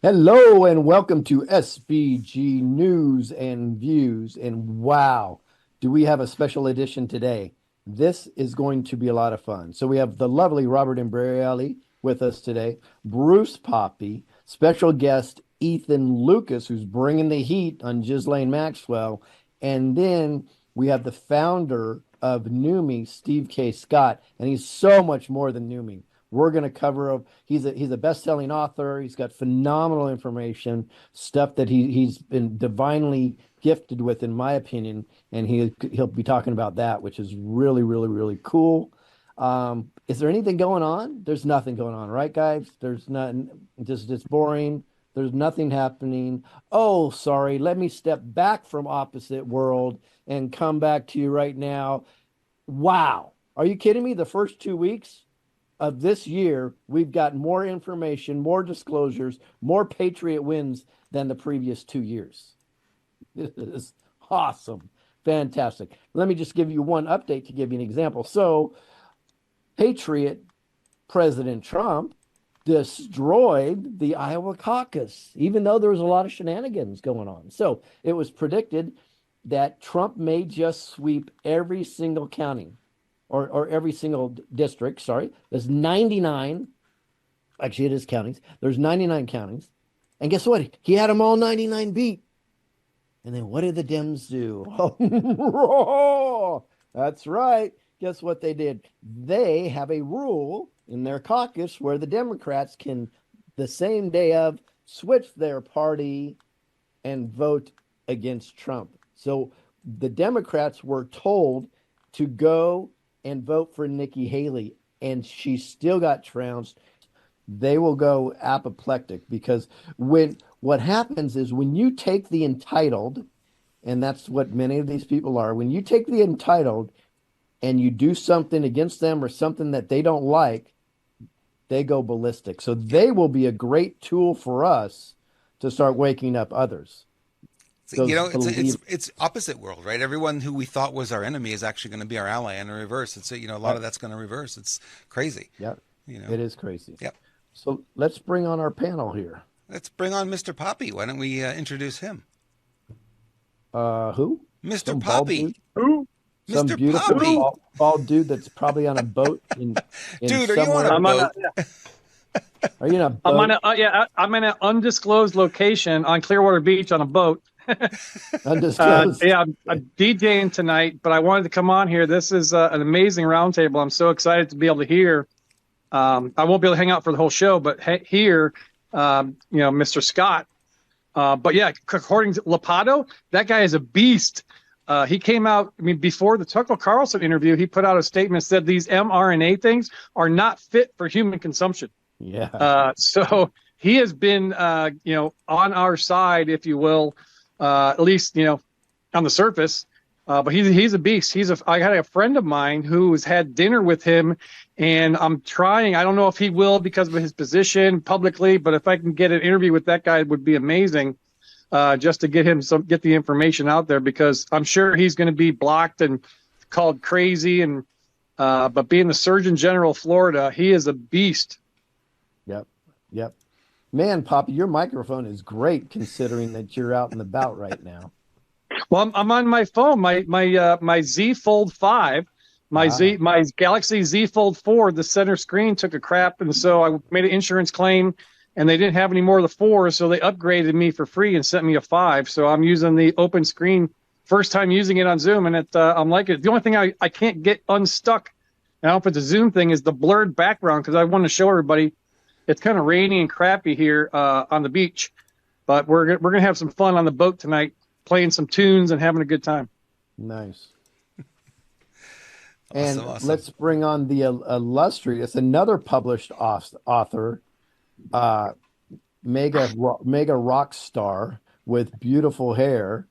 Hello and welcome to SBG News and Views. And wow, do we have a special edition today? This is going to be a lot of fun. So we have the lovely Robert Imbriali with us today, Bruce Poppy, special guest Ethan Lucas, who's bringing the heat on Ghislaine Maxwell, and then we have the founder of Neumi, Steve K. Scott, and he's so much more than Neumi. We're going to cover. He's a best-selling author. He's got phenomenal information, stuff that he's been divinely gifted with, in my opinion, and he'll be talking about that, which is really, really, really cool. Is there anything going on? There's nothing going on, right, guys? There's nothing. Just it's boring. There's nothing happening. Oh, sorry. Let me step back from opposite world and come back to you right now. Wow. Are you kidding me? The first 2 weeks of this year, we've got more information, more disclosures, more Patriot wins than the previous 2 years. This is awesome. Fantastic. Let me just give you one update to give you an example. So, Patriot President Trump destroyed the Iowa caucus, even though there was a lot of shenanigans going on. So, it was predicted that Trump may just sweep every single county. Or every single district, sorry. There's 99, actually it is counties. There's 99 counties. And guess what? He had them all 99 beat. And then what did the Dems do? Oh, that's right. Guess what they did? They have a rule in their caucus where the Democrats can, the same day of, switch their party and vote against Trump. So the Democrats were told to go and vote for Nikki Haley, and she still got trounced. They will go apoplectic because what happens is when you take the entitled, and that's what many of these people are, when you take the entitled and you do something against them or something that they don't like, they go ballistic. So they will be a great tool for us to start waking up others. So, it's opposite world, right? Everyone who we thought was our enemy is actually going to be our ally in reverse. It's a lot of that's going to reverse. It's crazy. Yeah, it is crazy. Yep. So let's bring on our panel here. Let's bring on Mr. Poppy. Why don't we introduce him? Who? Mr. Poppy. Who? Some Mr. beautiful Poppy. bald dude that's probably on a boat. In Dude, are you on a somewhere. boat? Are you on a boat? I'm in an undisclosed location on Clearwater Beach on a boat. Undisclosed. I'm DJing tonight, but I wanted to come on here. This is an amazing roundtable. I'm so excited to be able to hear. I won't be able to hang out for the whole show, but hear, Mr. Scott. But yeah, according to Lopato, that guy is a beast. He came out, before the Tucker Carlson interview, he put out a statement that said these mRNA things are not fit for human consumption. Yeah. So he has been, on our side, if you will, at least, on the surface. But he's a beast. I had a friend of mine who has had dinner with him, and I'm trying. I don't know if he will because of his position publicly, but if I can get an interview with that guy, it would be amazing. Just to get the information out there, because I'm sure he's going to be blocked and called crazy. And but being the Surgeon General of Florida, he is a beast. Yep. Man, Poppy, your microphone is great considering that you're out and about right now. Well, I'm on my phone, my Z Fold 5, my Galaxy Z Fold 4. The center screen took a crap, and so I made an insurance claim, and they didn't have any more of the 4, so they upgraded me for free and sent me a 5. So I'm using the open screen, first time using it on Zoom, and I'm liking it. The only thing I can't get unstuck now if it's a Zoom thing is the blurred background, because I want to show everybody it's kind of rainy and crappy here on the beach, but we're gonna have some fun on the boat tonight, playing some tunes and having a good time. Nice. Awesome. Let's bring on the illustrious, another published author, mega rock star with beautiful hair,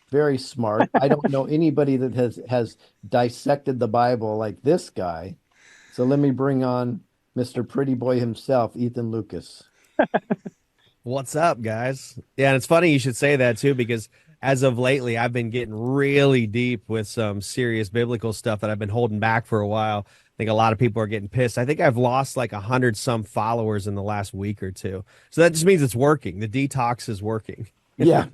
very smart. I don't know anybody that has dissected the Bible like this guy. So let me bring on Mr. Pretty Boy himself, Ethan Lucas. What's up, guys? Yeah, and it's funny you should say that too, because as of lately, I've been getting really deep with some serious biblical stuff that I've been holding back for a while. think a lot of people are getting pissed. I think I've lost like 100 some followers in the last week or two. So that just means it's working. The detox is working. Yeah.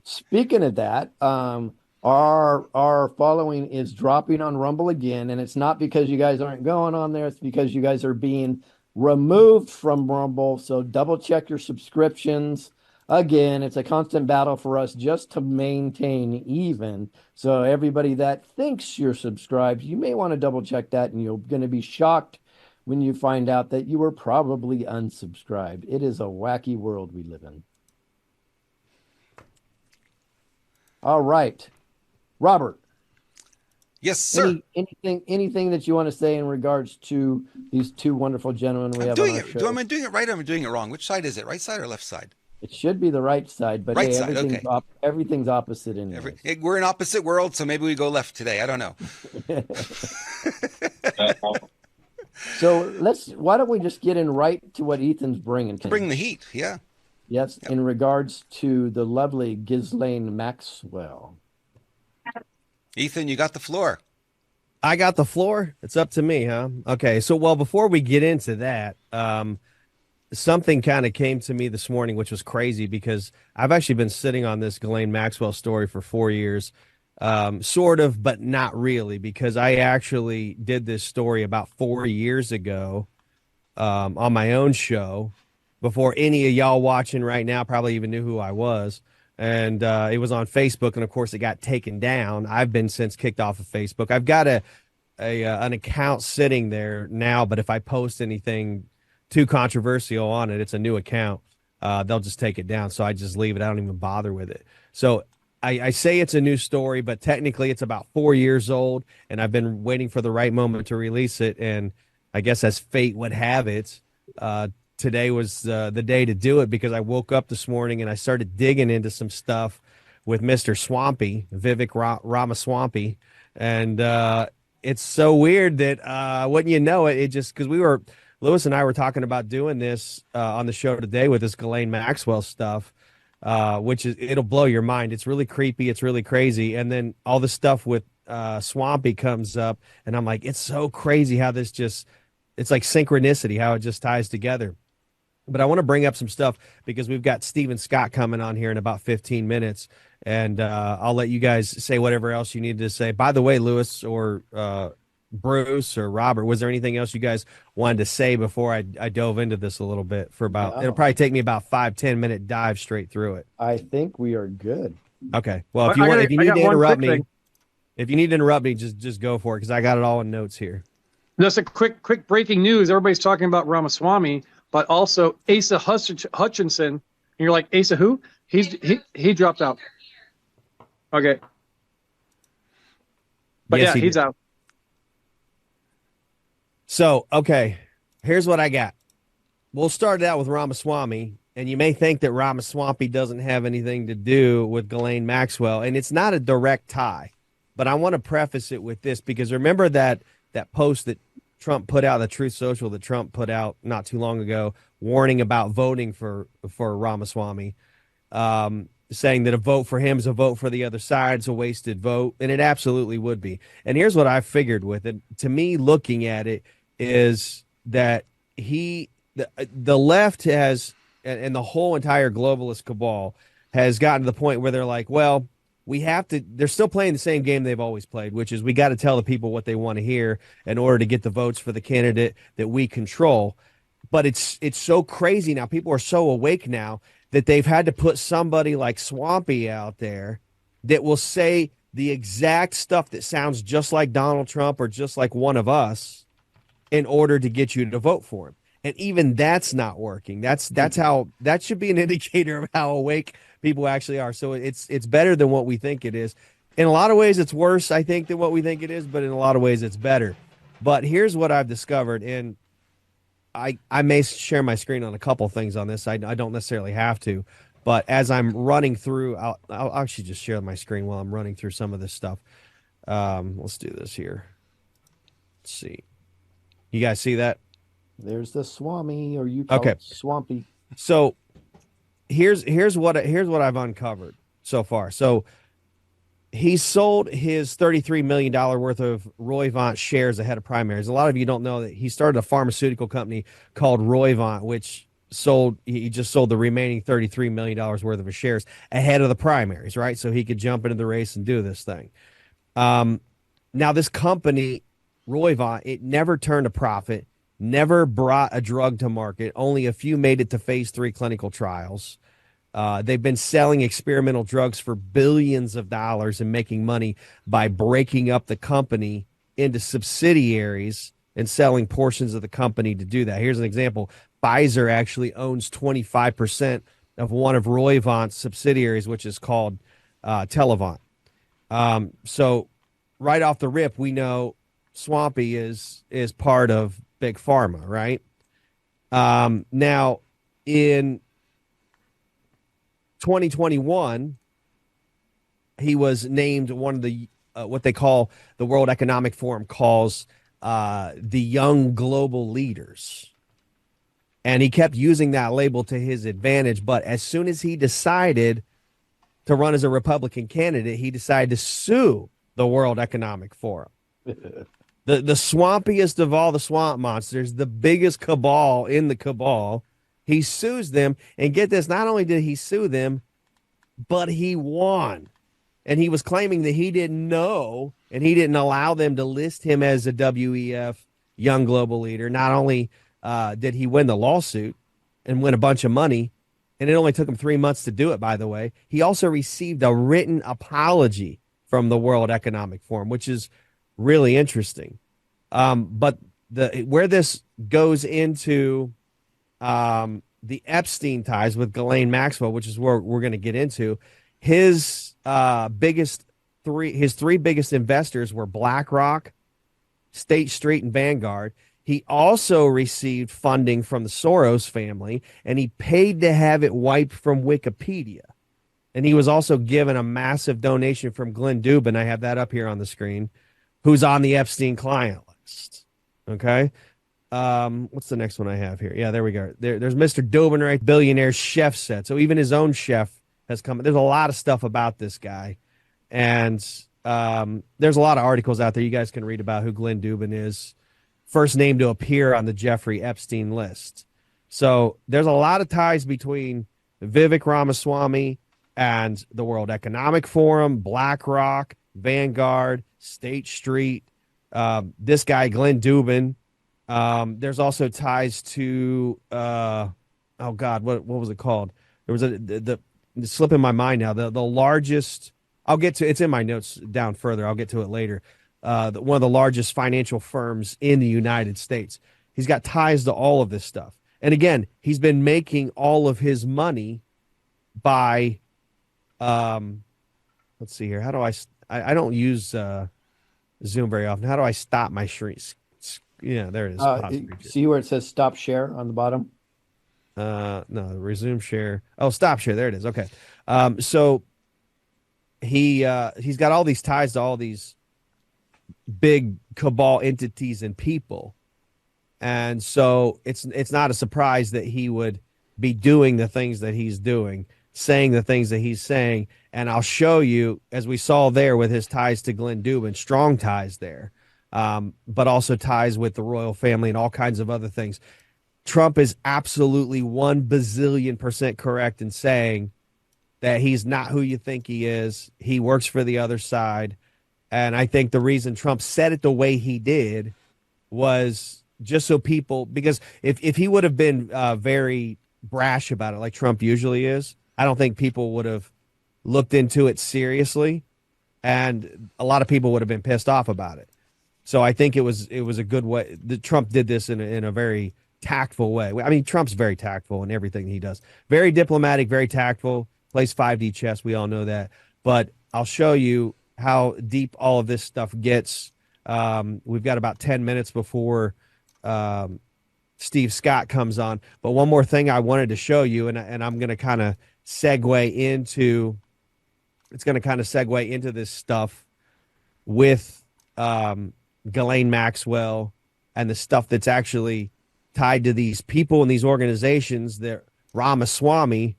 Speaking of that, our following is dropping on Rumble again, and it's not because you guys aren't going on there. It's because you guys are being removed from Rumble. So double check your subscriptions. Again, it's a constant battle for us just to maintain even. So everybody that thinks you're subscribed, you may want to double check that, and you're going to be shocked when you find out that you were probably unsubscribed. It is a wacky world we live in. All right, Robert. Yes, sir. Anything that you want to say in regards to these two wonderful gentlemen we have on our show? Am I doing it right or am I doing it wrong? Which side is it? Right side or left side? It should be the right side, but right hey, side, everything's opposite in there. We're in opposite worlds, so maybe we go left today. I don't know. So why don't we just get in right to what Ethan's bringing? Bring the heat, yeah. Yes, yep. In regards to the lovely Ghislaine Maxwell. Ethan, you got the floor. I got the floor. It's up to me, huh? Okay. So, well, before we get into that, something kind of came to me this morning, which was crazy because I've actually been sitting on this Ghislaine Maxwell story for 4 years, sort of, but not really, because I actually did this story about 4 years ago on my own show before any of y'all watching right now probably even knew who I was. And it was on Facebook, and of course it got taken down. I've been since kicked off of Facebook. I've got an account sitting there now, but if I post anything too controversial on it, it's a new account. They'll just take it down, so I just leave it. I don't even bother with it. So I say it's a new story, but technically it's about 4 years old, and I've been waiting for the right moment to release it. And I guess as fate would have it, today was the day to do it, because I woke up this morning and I started digging into some stuff with Mr. Swampy, Vivek Ramaswamy. And it's so weird that wouldn't you know it, it just, because Lewis and I were talking about doing this on the show today with this Ghislaine Maxwell stuff, which it'll blow your mind. It's really creepy. It's really crazy. And then all the stuff with Swampy comes up, and I'm like, it's so crazy how this it's like synchronicity, how it just ties together. But I want to bring up some stuff because we've got Stephen Scott coming on here in about 15 minutes, and I'll let you guys say whatever else you need to say. By the way, Lewis or Bruce or Robert, was there anything else you guys wanted to say before I dove into this a little bit for about, it'll probably take me about 5-10 minute dive straight through it. I think we are good. Okay. Well, if you need to interrupt me, just go for it, because I got it all in notes here. Just a quick breaking news. Everybody's talking about Ramaswamy, but also Asa Hutchinson. And you're like, Asa who? He dropped out. Okay. But yes, he's out. So, okay, here's what I got. We'll start it out with Ramaswamy, and you may think that Ramaswamy doesn't have anything to do with Ghislaine Maxwell, and it's not a direct tie. But I want to preface it with this, because remember that post that Trump put out, the Truth Social that Trump put out not too long ago, warning about voting for Ramaswamy, saying that a vote for him is a vote for the other side, it's a wasted vote, and it absolutely would be. And here's what I figured with it. To me, looking at it, is that the left has, and the whole entire globalist cabal has gotten to the point where they're like, well, they're still playing the same game they've always played, which is we got to tell the people what they want to hear in order to get the votes for the candidate that we control. But it's so crazy now. People are so awake now that they've had to put somebody like Swampy out there that will say the exact stuff that sounds just like Donald Trump or just like one of us in order to get you to vote for him. And even that's not working. That should be an indicator of how awake people actually are. So it's better than what we think it is. In a lot of ways, it's worse, I think, than what we think it is, but in a lot of ways, it's better. But here's what I've discovered, and I may share my screen on a couple things on this. I don't necessarily have to, but as I'm running through, I'll actually just share my screen while I'm running through some of this stuff. Let's do this here. Let's see. You guys see that? There's the Swami, or you call it Swampy. So here's what I've uncovered so far. So he sold his $33 million worth of Roivant shares ahead of primaries. A lot of you don't know that he started a pharmaceutical company called Roivant, which he just sold the remaining $33 million worth of his shares ahead of the primaries, right? So he could jump into the race and do this thing. Now, this company, Roivant, it never turned a profit, never brought a drug to market. Only a few made it to phase 3 clinical trials. They've been selling experimental drugs for billions of dollars and making money by breaking up the company into subsidiaries and selling portions of the company to do that. Here's an example. Pfizer actually owns 25% of one of Roivant's subsidiaries, which is called Televant. So right off the rip, we know Swampy is part of Big Pharma, right? Now, in 2021, he was named one of the what they call the World Economic Forum calls the young global leaders. And he kept using that label to his advantage. But as soon as he decided to run as a Republican candidate, he decided to sue the World Economic Forum. The swampiest of all the swamp monsters, the biggest cabal in the cabal. He sues them. And get this, not only did he sue them, but he won. And he was claiming that he didn't know and he didn't allow them to list him as a WEF young global leader. Not only did he win the lawsuit and win a bunch of money, and it only took him 3 months to do it, by the way, he also received a written apology from the World Economic Forum, which is really interesting. But where this goes into the Epstein ties with Ghislaine Maxwell, which is where we're going to get into, his three biggest investors were BlackRock, State Street, and Vanguard. He also received funding from the Soros family, and he paid to have it wiped from Wikipedia. And he was also given a massive donation from Glenn Dubin. I have that up here on the screen, who's on the Epstein client list. Okay. What's the next one I have here? Yeah, there we go. There's Mr. Dubin, right? Billionaire chef set. So even his own chef has come. There's a lot of stuff about this guy. And there's a lot of articles out there you guys can read about who Glenn Dubin is. First name to appear on the Jeffrey Epstein list. So there's a lot of ties between Vivek Ramaswamy and the World Economic Forum, BlackRock, Vanguard, State Street, this guy, Glenn Dubin. There's also ties to, oh God, what was it called? There was the slipping my mind now. The largest, I'll get to, it's in my notes down further. I'll get to it later. One of the largest financial firms in the United States. He's got ties to all of this stuff. And again, he's been making all of his money by, let's see here. How do I don't use Zoom very often. How do I stop my screen? Yeah, there it is. See where it says stop share on the bottom? No, resume share. Oh, stop share. There it is. Okay. So he's got all these ties to all these big cabal entities and people. And so it's not a surprise that he would be doing the things that he's doing, saying the things that he's saying. And I'll show you, as we saw there with his ties to Glenn Dubin, strong ties there, but also ties with the royal family and all kinds of other things. Trump is absolutely 1 bazillion% correct in saying that he's not who you think he is. He works for the other side. And I think the reason Trump said it the way he did was just so people, because if he would have been very brash about it, like Trump usually is, I don't think people would have looked into it seriously. And a lot of people would have been pissed off about it. So I think it was a good way. Trump did this in a very tactful way. I mean, Trump's very tactful in everything he does. Very diplomatic, very tactful, plays 5D chess. We all know that. But I'll show you how deep all of this stuff gets. We've got about 10 minutes before Steve Scott comes on. But one more thing I wanted to show you, and I'm going to kind of segue into this stuff with Ghislaine Maxwell and the stuff that's actually tied to these people and these organizations that Ramaswamy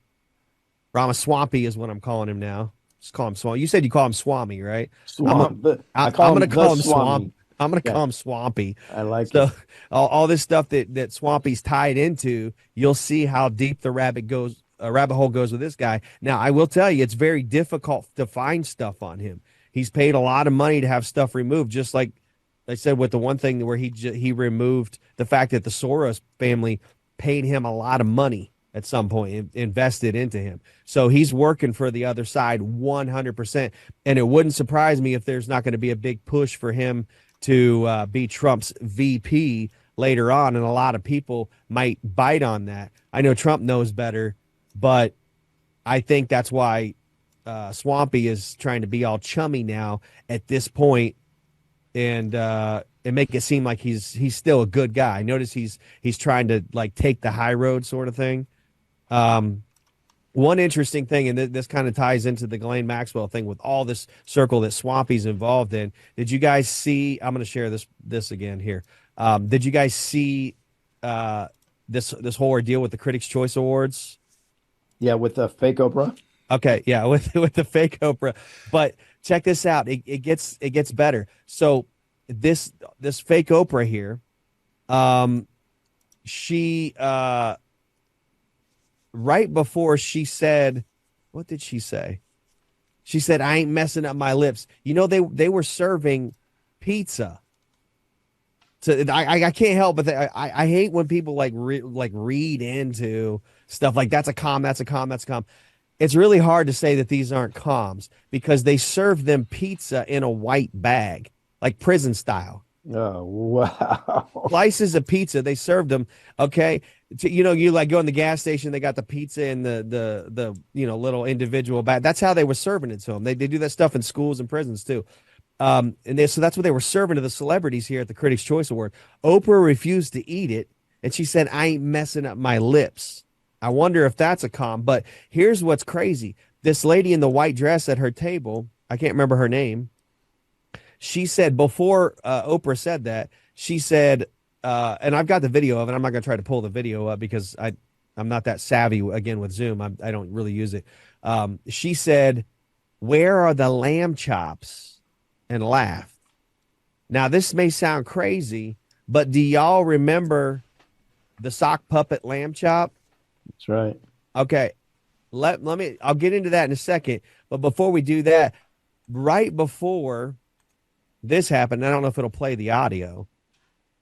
is what I'm calling him now. Just call him Swamp. You said you call him Swami, right? Swamp. I I'm call gonna him the call him Swami. Swamp. I'm gonna Yeah, call him Swampy. I like So it. all this stuff that Swampy's tied into, you'll see how deep the rabbit hole goes with this guy. Now, I will tell you, it's very difficult to find stuff on him. He's paid a lot of money to have stuff removed, just like I said with the one thing where he removed the fact that the Soros family paid him a lot of money at some point, invested into him. So he's working for the other side 100%. And it wouldn't surprise me if there's not going to be a big push for him to be Trump's VP later on. And a lot of people might bite on that. I know Trump knows better, but I think that's why Swampy is trying to be all chummy now at this point and make it seem like he's still a good guy. Notice he's trying to like take the high road sort of thing. One interesting thing, and this kind of ties into the Ghislaine Maxwell thing with all this circle that Swampy's involved in. Did you guys see? I'm going to share this again here. Did you guys see this whole ordeal with the Critics' Choice Awards? Yeah, with the fake Oprah. Okay, yeah, with the fake Oprah. But check this out. It gets better. So this fake Oprah here, she right before she said, what did she say? She said, "I ain't messing up my lips." You know, they were serving pizza. So I can't help but I hate when people read into stuff like that's a comm, that's a comm, that's a comm. It's really hard to say that these aren't comms because they served them pizza in a white bag, like prison style. Oh, wow. Slices of pizza, they served them. Okay. You like go in the gas station, they got the pizza in the little individual bag. That's how they were serving it to them. They do that stuff in schools and prisons too. So that's what they were serving to the celebrities here at the Critics' Choice Award. Oprah refused to eat it, and she said, "I ain't messing up my lips." I wonder if that's a comm. But here's what's crazy. This lady in the white dress at her table, I can't remember her name. She said before Oprah said that, she said, and I've got the video of it. I'm not going to try to pull the video up because I'm not that savvy, again, with Zoom. I don't really use it. She said, "Where are the lamb chops?" and laughed. Now, this may sound crazy, but do y'all remember the sock puppet lamb chop? That's right. Okay. I'll get into that in a second. But before we do that, right before this happened, I don't know if it'll play the audio.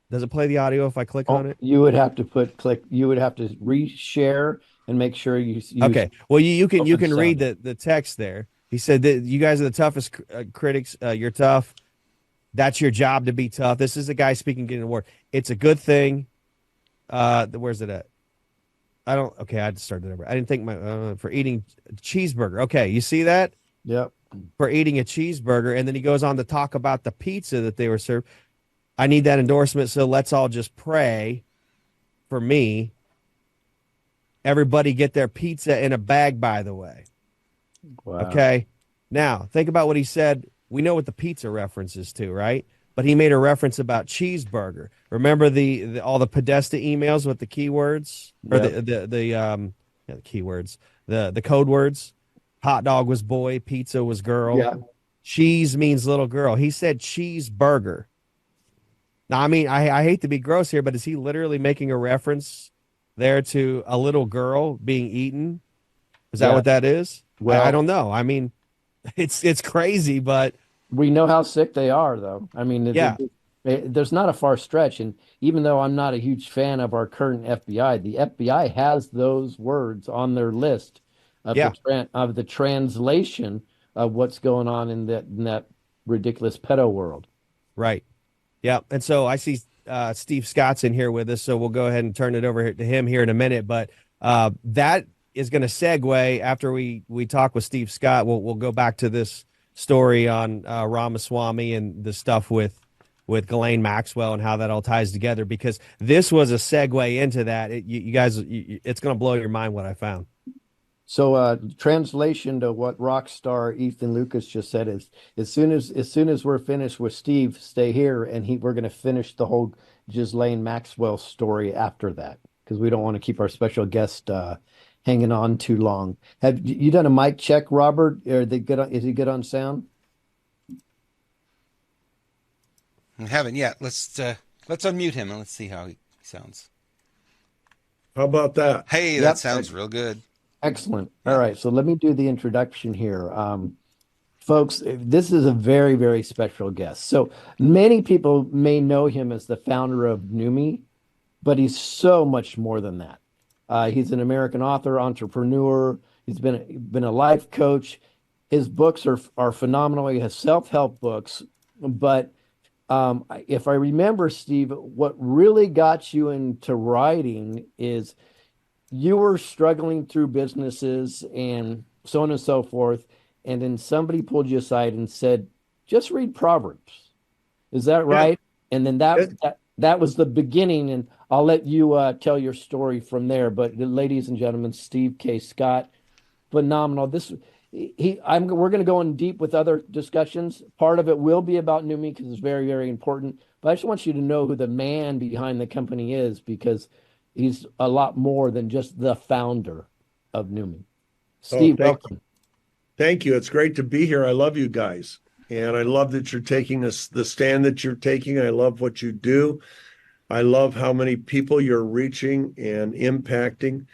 Does it play the audio if I click on it? You would have to you would have to reshare and make sure you okay. Well, you can read the text there. He said that you guys are the toughest critics. You're tough. That's your job to be tough. This is a guy speaking, getting an award. It's a good thing. Where's it at? Okay, I started over. I didn't think for eating cheeseburger. Okay, you see that? Yep. For eating a cheeseburger. And then he goes on to talk about the pizza that they were served. I need that endorsement, so let's all just pray for me. Everybody get their pizza in a bag, by the way. Wow. Okay. Now, think about what he said. We know what the pizza reference is to, right? But he made a reference about cheeseburger. Remember all the Podesta emails with the keywords or the keywords, the code words. Hot dog was boy, pizza was girl. Yeah. Cheese means little girl. He said cheeseburger. Now, I mean, I hate to be gross here, but is he literally making a reference there to a little girl being eaten? Is that what that is? Well, I don't know. I mean, it's crazy, but we know how sick they are, though. I mean, there's not a far stretch. And even though I'm not a huge fan of our current FBI, the FBI has those words on their list of the translation of what's going on in that ridiculous pedo world. Right. Yeah. And so I see Steve Scott's in here with us, so we'll go ahead and turn it over to him here in a minute. But that is going to segue after we talk with Steve Scott. We'll go back to this story on Ramaswamy and the stuff with Ghislaine Maxwell and how that all ties together, because this was a segue into that. You guys, it's going to blow your mind what I found. So translation to what rock star Ethan Lucas just said is, as soon as we're finished with Steve, stay here, and we're going to finish the whole Ghislaine Maxwell story after that, because we don't want to keep our special guest hanging on too long. Have you done a mic check, Robert? Are they good is he good on sound? I haven't yet. Let's unmute him and let's see how he sounds. How about that? Hey, Yep. that sounds real good. Excellent. All right, so let me do the introduction here. Folks, this is a very, very special guest. So many people may know him as the founder of Neumi, but he's so much more than that. He's an American author, entrepreneur. He's been a life coach. His books are phenomenal. He has self-help books, but if I remember, Steve, what really got you into writing is you were struggling through businesses and so on and so forth, and then somebody pulled you aside and said, "Just read Proverbs." Is that right? And then that was the beginning, and I'll let you tell your story from there. But ladies and gentlemen, Steve K. Scott, phenomenal. We're going to go in deep with other discussions. Part of it will be about Neumi because it's very, very important. But I just want you to know who the man behind the company is, because he's a lot more than just the founder of Neumi. Steve, welcome. Thank you. It's great to be here. I love you guys. And I love that you're taking the stand that you're taking. I love what you do. I love how many people you're reaching and impacting.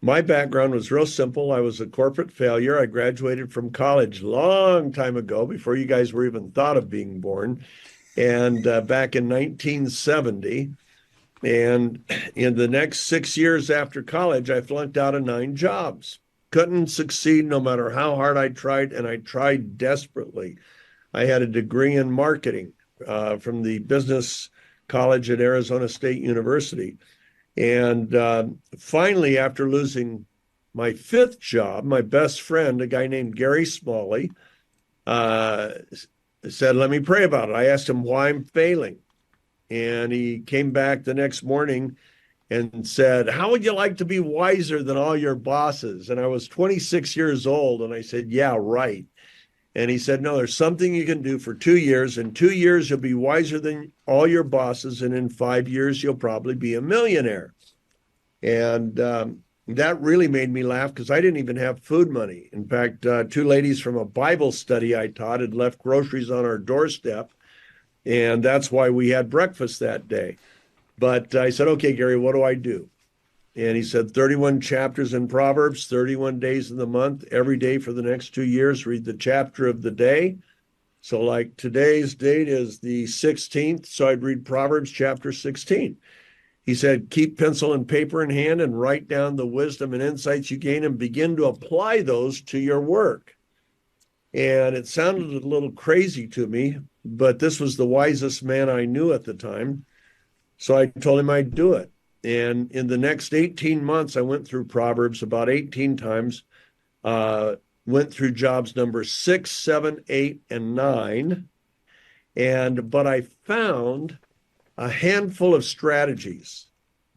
My background was real simple. I was a corporate failure. I graduated from college long time ago, before you guys were even thought of being born, and back in 1970. And in the next 6 years after college, I flunked out of 9 jobs. Couldn't succeed no matter how hard I tried, and I tried desperately. I had a degree in marketing from the business college at Arizona State University. And finally, after losing my 5th job, my best friend, a guy named Gary Smalley, said, "Let me pray about it." I asked him why I'm failing. And he came back the next morning and said, "How would you like to be wiser than all your bosses?" And I was 26 years old. And I said, "Yeah, right." And he said, "No, there's something you can do for 2 years. In 2 years, you'll be wiser than all your bosses. And in 5 years, you'll probably be a millionaire." And that really made me laugh, because I didn't even have food money. In fact, 2 ladies from a Bible study I taught had left groceries on our doorstep. And that's why we had breakfast that day. But I said, "Okay, Gary, what do I do?" And he said, 31 chapters in Proverbs, 31 days in the month, every day for the next 2 years, read the chapter of the day. So like today's date is the 16th, so I'd read Proverbs chapter 16. He said, "Keep pencil and paper in hand and write down the wisdom and insights you gain and begin to apply those to your work." And it sounded a little crazy to me, but this was the wisest man I knew at the time. So I told him I'd do it. And in the next 18 months, I went through Proverbs about 18 times, went through jobs number 6, 7, 8, and 9. But I found a handful of strategies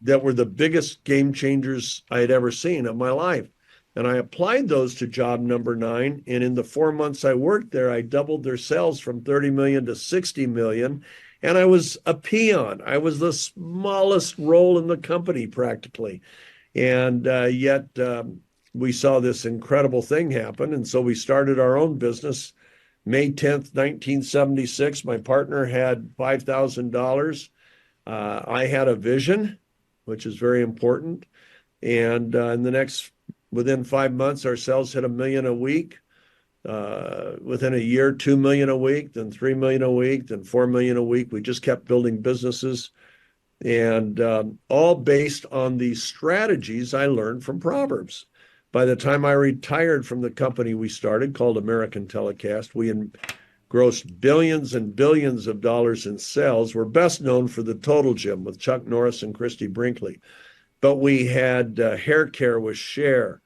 that were the biggest game changers I had ever seen of my life. And I applied those to job number 9. And in the 4 months I worked there, I doubled their sales from 30 million to 60 million. And I was a peon. I was the smallest role in the company practically. And yet we saw this incredible thing happen. And so we started our own business. May 10th, 1976, my partner had $5,000. I had a vision, which is very important. And within 5 months, our sales hit $1 million a week. Within a year, 2 million a week, then 3 million a week, then 4 million a week. We just kept building businesses, and all based on the strategies I learned from Proverbs. By the time I retired from the company we started called American Telecast, we grossed billions and billions of dollars in sales. We're best known for the Total Gym with Chuck Norris and Christy Brinkley. But we had hair care with Cher.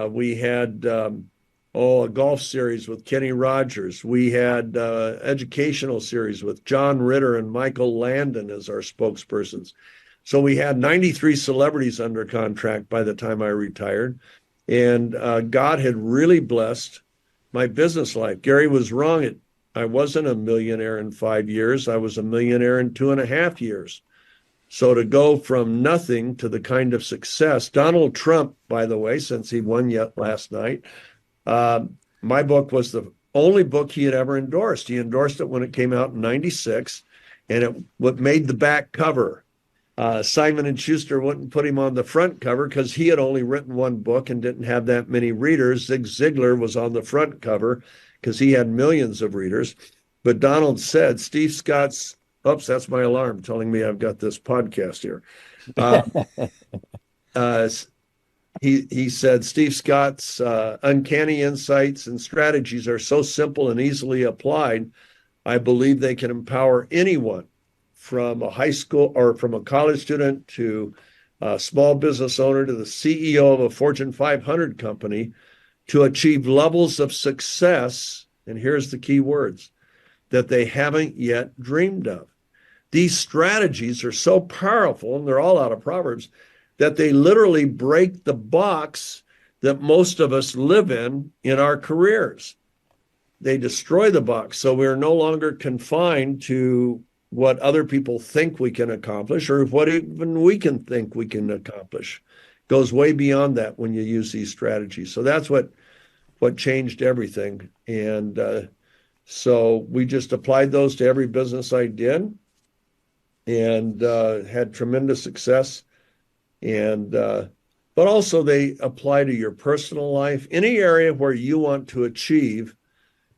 We had a golf series with Kenny Rogers. We had educational series with John Ritter and Michael Landon as our spokespersons. So we had 93 celebrities under contract by the time I retired. And God had really blessed my business life. Gary was wrong. I wasn't a millionaire in 5 years. I was a millionaire in 2.5 years. So to go from nothing to the kind of success, Donald Trump, by the way, since he won yet last night, my book was the only book he had ever endorsed. He endorsed it when it came out in 96, and it made the back cover. Simon & Schuster wouldn't put him on the front cover because he had only written one book and didn't have that many readers. Zig Ziglar was on the front cover because he had millions of readers. But Donald said, Steve Scott's, oops, that's my alarm telling me I've got this podcast here. He said, Steve Scott's uncanny insights and strategies are so simple and easily applied, I believe they can empower anyone from a high school or from a college student to a small business owner to the CEO of a Fortune 500 company to achieve levels of success, and here's the key words, that they haven't yet dreamed of. These strategies are so powerful, and they're all out of Proverbs, that they literally break the box that most of us live in our careers. They destroy the box, so we're no longer confined to what other people think we can accomplish or what even we can think we can accomplish. It goes way beyond that when you use these strategies. So that's what changed everything. And so we just applied those to every business I did and had tremendous success. And but also they apply to your personal life, any area where you want to achieve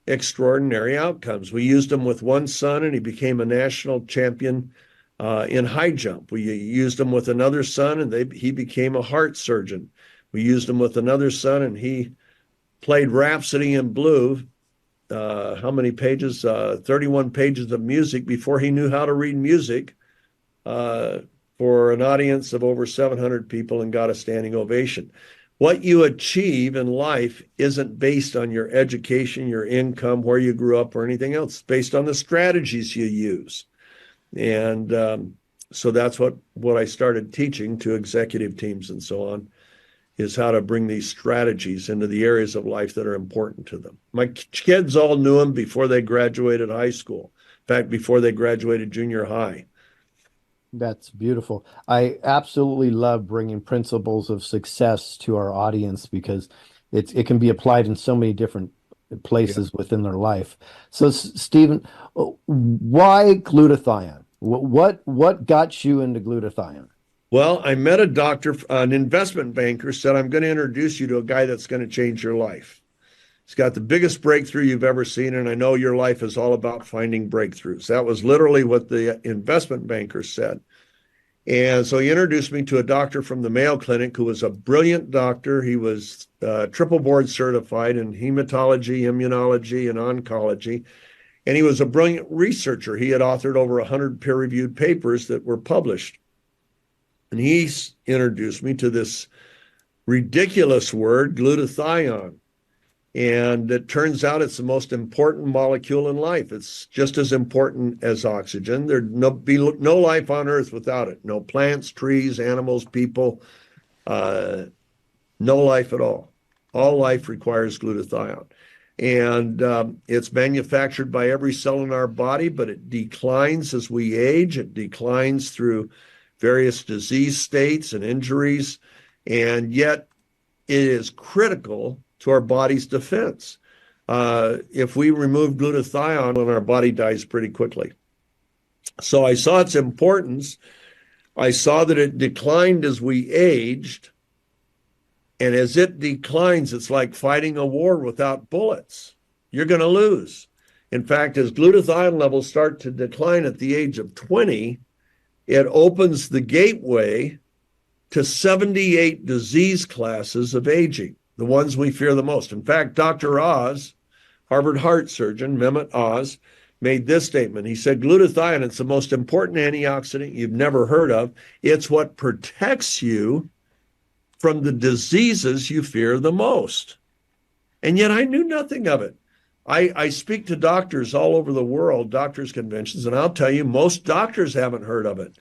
extraordinary outcomes. We used them with one son, and he became a national champion in high jump. We used him with another son, and he became a heart surgeon. We used him with another son, and he played Rhapsody in Blue. How many pages? 31 pages of music before he knew how to read music for an audience of over 700 people and got a standing ovation. What you achieve in life isn't based on your education, your income, where you grew up, or anything else. It's based on the strategies you use. And so that's what I started teaching to executive teams and so on, is how to bring these strategies into the areas of life that are important to them. My kids all knew them before they graduated high school. In fact, before they graduated junior high. That's beautiful. I absolutely love bringing principles of success to our audience because it can be applied in so many different places within their life. So, Stephen, why glutathione? What got you into glutathione? Well, I met a doctor, an investment banker, said, I'm going to introduce you to a guy that's going to change your life. He's got the biggest breakthrough you've ever seen, and I know your life is all about finding breakthroughs. That was literally what the investment banker said. And so he introduced me to a doctor from the Mayo Clinic who was a brilliant doctor. He was triple board certified in hematology, immunology, and oncology. And he was a brilliant researcher. He had authored over 100 peer-reviewed papers that were published. And he introduced me to this ridiculous word, glutathione. And it turns out it's the most important molecule in life. It's just as important as oxygen. There'd be no life on Earth without it. No plants, trees, animals, people, no life at all. All life requires glutathione. And it's manufactured by every cell in our body, but it declines as we age. It declines through various disease states and injuries. And yet it is critical to our body's defense. If we remove glutathione, our body dies pretty quickly. So I saw its importance. I saw that it declined as we aged. And as it declines, it's like fighting a war without bullets. You're going to lose. In fact, as glutathione levels start to decline at the age of 20, it opens the gateway to 78 disease classes of aging, the ones we fear the most. In fact, Dr. Oz, Harvard heart surgeon, Mehmet Oz, made this statement. He said, glutathione, it's the most important antioxidant you've never heard of. It's what protects you from the diseases you fear the most. And yet I knew nothing of it. I speak to doctors all over the world, doctors' conventions, and I'll tell you, most doctors haven't heard of it.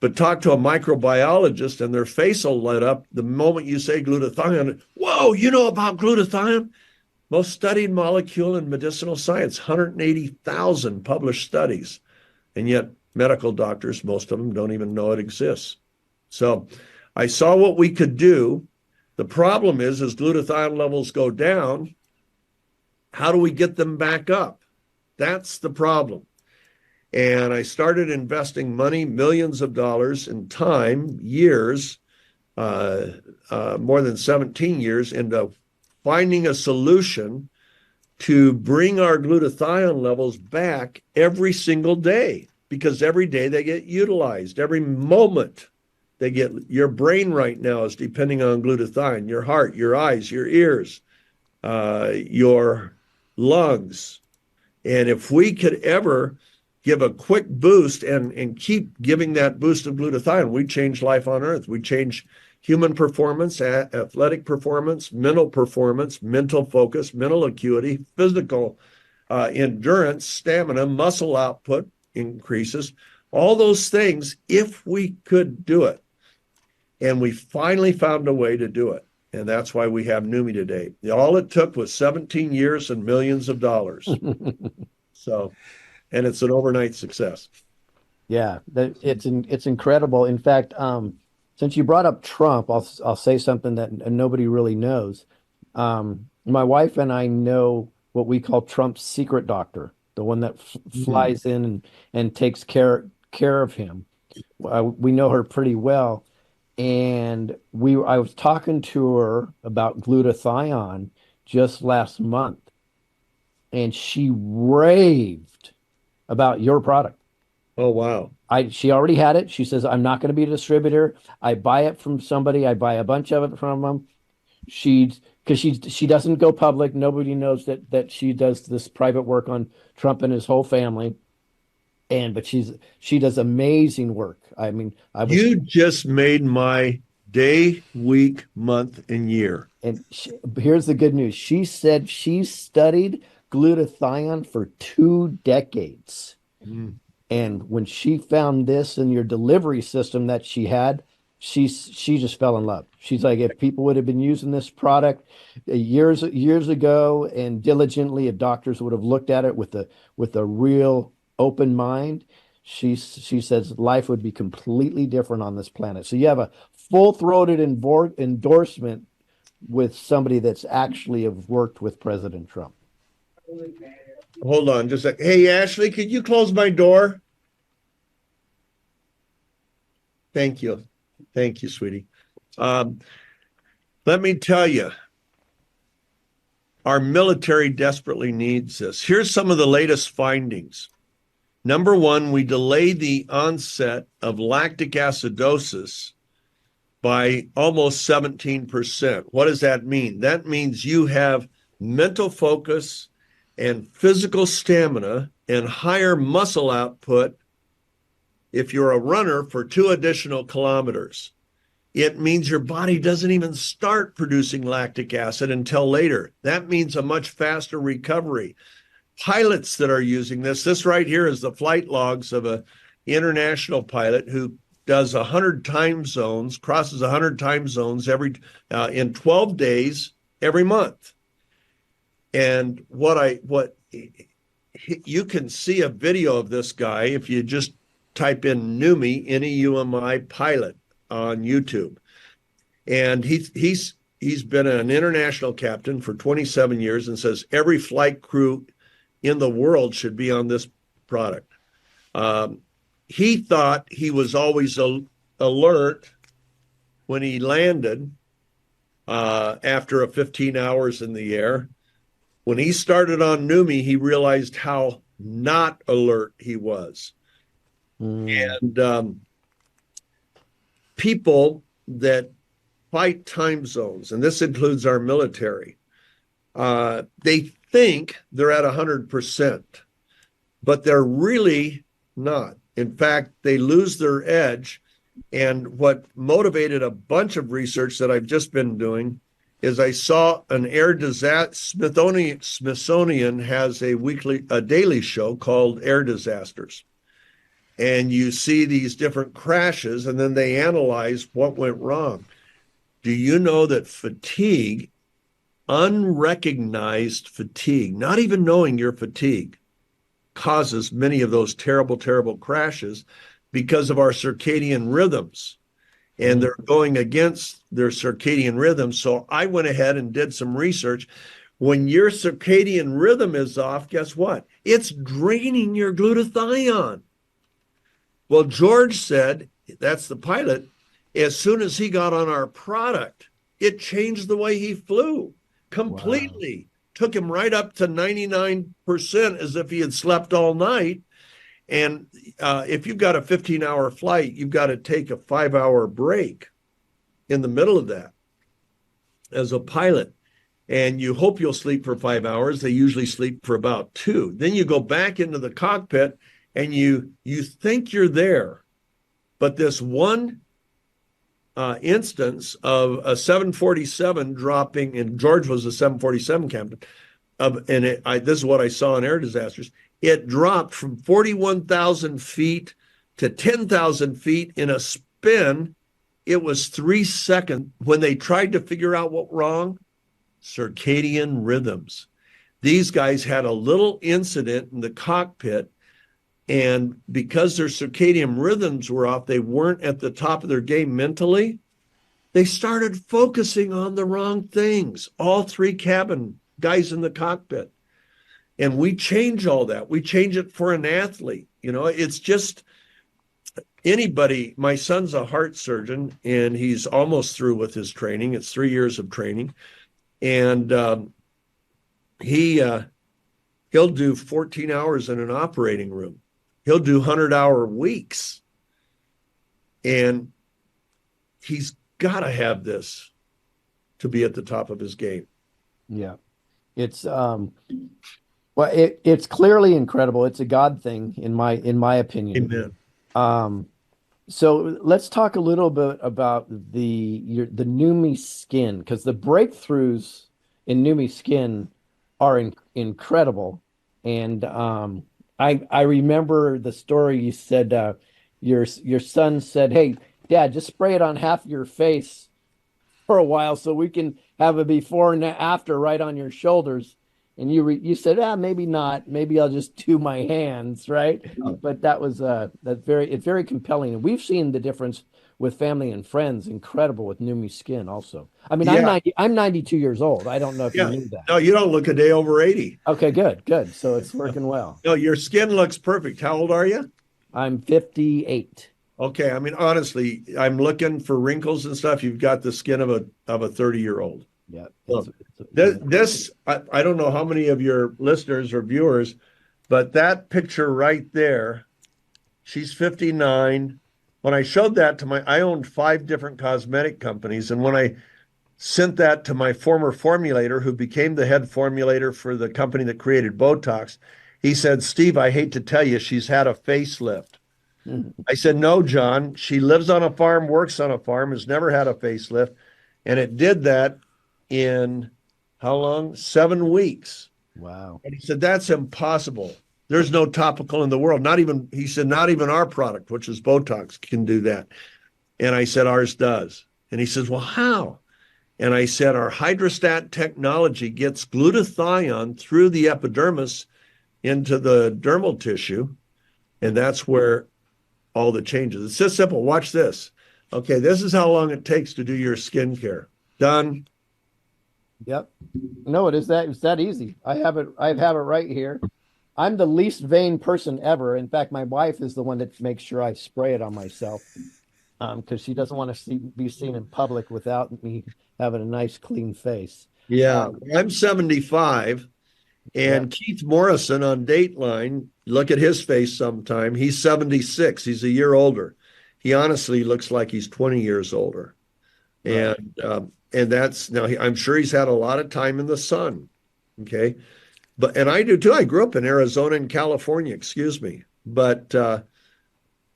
But talk to a microbiologist and their face will light up the moment you say glutathione. Whoa, you know about glutathione? Most studied molecule in medicinal science, 180,000 published studies. And yet medical doctors, most of them don't even know it exists. So I saw what we could do. The problem is, as glutathione levels go down, how do we get them back up? That's the problem. And I started investing money, millions of dollars in time, years, more than 17 years, into finding a solution to bring our glutathione levels back every single day, because every day they get utilized. Every moment they get, your brain right now is depending on glutathione, your heart, your eyes, your ears, your lungs. And if we could ever give a quick boost and keep giving that boost of glutathione, we change life on earth. We change human performance, athletic performance, mental focus, mental acuity, physical endurance, stamina, muscle output increases, all those things, if we could do it. And we finally found a way to do it. And that's why we have Neumi today. All it took was 17 years and millions of dollars. So, and it's an overnight success. Yeah, it's incredible. In fact, since you brought up Trump, I'll say something that nobody really knows. My wife and I know what we call Trump's secret doctor, the one that flies in and takes care of him. We know her pretty well, and I was talking to her about glutathione just last month, and she raved about your product. Oh, wow. She already had it. She says, I'm not going to be a distributor. I buy it from somebody. I buy a bunch of it from them. Because she doesn't go public. Nobody knows that she does this private work on Trump and his whole family. But she does amazing work. I mean, you just made my day, week, month, and year. And here's the good news. She said she studied glutathione for 2 decades. And when she found this in your delivery system that she had, she just fell in love. She's like, if people would have been using this product years ago and diligently, if doctors would have looked at it with a real open mind, she says life would be completely different on this planet. So you have a full-throated endorsement with somebody that's actually have worked with President Trump. Hold on just a second. Hey, Ashley, could you close my door? Thank you. Thank you, sweetie. Let me tell you, our military desperately needs this. Here's some of the latest findings. Number one, we delay the onset of lactic acidosis by almost 17%. What does that mean? That means you have mental focus and physical stamina and higher muscle output if you're a runner for 2 additional kilometers. It means your body doesn't even start producing lactic acid until later. That means a much faster recovery. Pilots that are using this right here is the flight logs of an international pilot who does 100 time zones, crosses 100 time zones in 12 days every month. And what you can see a video of this guy if you just type in Neumi, Neumi pilot on YouTube. And he's been an international captain for 27 years and says every flight crew in the world should be on this product. He thought he was always alert when he landed after 15 hours in the air. When he started on Neumi, he realized how not alert he was. And people that fight time zones, and this includes our military, they think they're at 100%, but they're really not. In fact, they lose their edge. And what motivated a bunch of research that I've just been doing is I saw an air disaster. Smithsonian has a daily show called Air Disasters. And you see these different crashes, and then they analyze what went wrong. Do you know that fatigue, unrecognized fatigue, not even knowing you're fatigued, causes many of those terrible, terrible crashes because of our circadian rhythms. And they're going against their circadian rhythm. So I went ahead and did some research. When your circadian rhythm is off, guess what? It's draining your glutathione. Well, George said, that's the pilot, as soon as he got on our product, it changed the way he flew completely. Wow. Took him right up to 99% as if he had slept all night. And if you've got a 15-hour flight, you've got to take a 5-hour break in the middle of that as a pilot. And you hope you'll sleep for 5 hours. They usually sleep for about 2. Then you go back into the cockpit and you think you're there. But this one instance of a 747 dropping, and George was a 747 captain, this is what I saw in air disasters. It dropped from 41,000 feet to 10,000 feet in a spin. It was 3 seconds. When they tried to figure out what wrong, circadian rhythms. These guys had a little incident in the cockpit, and because their circadian rhythms were off, they weren't at the top of their game mentally. They started focusing on the wrong things, all 3 cabin guys in the cockpit. And we change all that. We change it for an athlete. It's just anybody. My son's a heart surgeon, and he's almost through with his training. It's 3 years of training. And he'll do 14 hours in an operating room. He'll do 100-hour weeks. And he's got to have this to be at the top of his game. Yeah. It's it's clearly incredible. It's a God thing in my opinion. Amen. So let's talk a little bit about the Neumi skin, because the breakthroughs in Neumi skin are incredible. And I remember the story you said, your son said, "Hey, Dad, just spray it on half your face for a while so we can have a before and after right on your shoulders." And you said, maybe not. Maybe I'll just do my hands, right? But that was it's very compelling. And we've seen the difference with family and friends. Incredible with Neumi skin also. I mean, yeah. I'm 92 years old. I don't know if you knew that. No, you don't look a day over 80. Okay, good. So it's working well. No, your skin looks perfect. How old are you? I'm 58. Okay, I mean, honestly, I'm looking for wrinkles and stuff. You've got the skin of a 30-year-old. Yeah. Well, I don't know how many of your listeners or viewers, but that picture right there, she's 59. When I showed that to I owned 5 different cosmetic companies. And when I sent that to my former formulator, who became the head formulator for the company that created Botox, he said, "Steve, I hate to tell you, she's had a facelift." I said, "No, John, she lives on a farm, works on a farm, has never had a facelift." And it did that in how long? 7 weeks. Wow. And he said, "That's impossible. There's no topical in the world. Not even our product, which is Botox, can do that." And I said, "Ours does." And he says, "Well, how?" And I said, "Our hydrostat technology gets glutathione through the epidermis into the dermal tissue. And that's where all the changes. It's just simple. Watch this. Okay, this is how long it takes to do your skincare. Done. Yep. No, it's that easy. I have it right here. I'm the least vain person ever. In fact, my wife is the one that makes sure I spray it on myself, because she doesn't want to be seen in public without me having a nice, clean face. Yeah, I'm 75, and Keith Morrison on Dateline, look at his face sometime. He's 76. He's a year older. He honestly looks like he's 20 years older. Right. And that's, now I'm sure he's had a lot of time in the sun. Okay. And I do too. I grew up in Arizona and California, but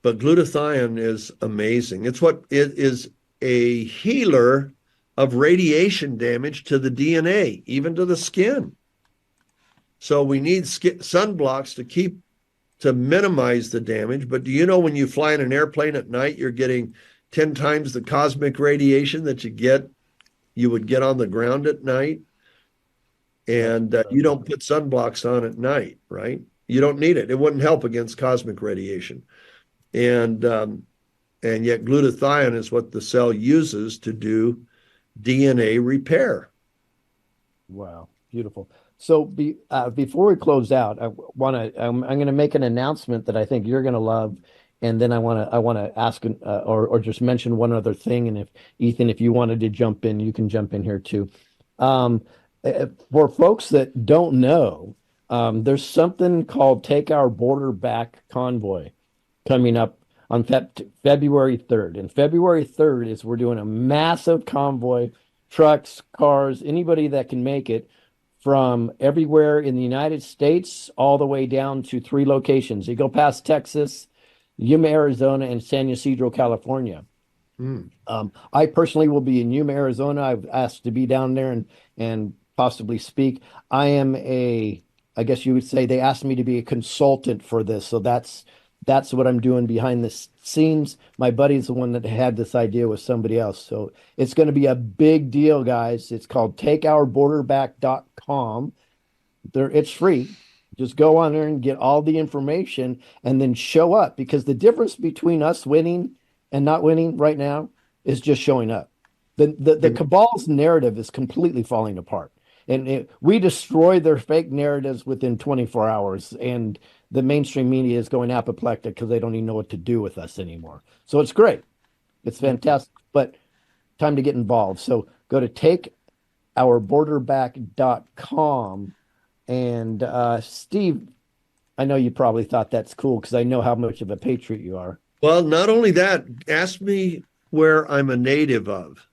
glutathione is amazing. It is a healer of radiation damage to the DNA, even to the skin. So we need sunblocks to minimize the damage. But do you know when you fly in an airplane at night, you're getting 10 times the cosmic radiation that you would get on the ground at night? And you don't put sunblocks on at night, right? You don't need it. It wouldn't help against cosmic radiation. And yet glutathione is what the cell uses to do DNA repair. Wow, beautiful. So before we close out, I'm going to make an announcement that I think you're going to love, and then I want to ask or just mention one other thing. And if Ethan, if you wanted to jump in, you can jump in here too. For folks that don't know, there's something called Take Our Border Back Convoy coming up on February 3rd. And February 3rd is we're doing a massive convoy, trucks, cars, anybody that can make it from everywhere in the United States all the way down to 3 locations. You go past Texas, Yuma, Arizona, and San Ysidro, California. I personally will be in Yuma, Arizona. I've asked to be down there and possibly speak. I guess you would say they asked me to be a consultant for this. So that's what I'm doing behind the scenes. My buddy's the one that had this idea with somebody else. So it's going to be a big deal, guys. It's called takeourborderback.com. It's free. Just go on there and get all the information and then show up, because the difference between us winning and not winning right now is just showing up. The cabal's narrative is completely falling apart. And we destroy their fake narratives within 24 hours. And the mainstream media is going apoplectic because they don't even know what to do with us anymore. So it's great. It's fantastic, but time to get involved. So go to takeourborderback.com. And Steve, I know you probably thought that's cool because I know how much of a patriot you are. Well, not only that, ask me where I'm a native of.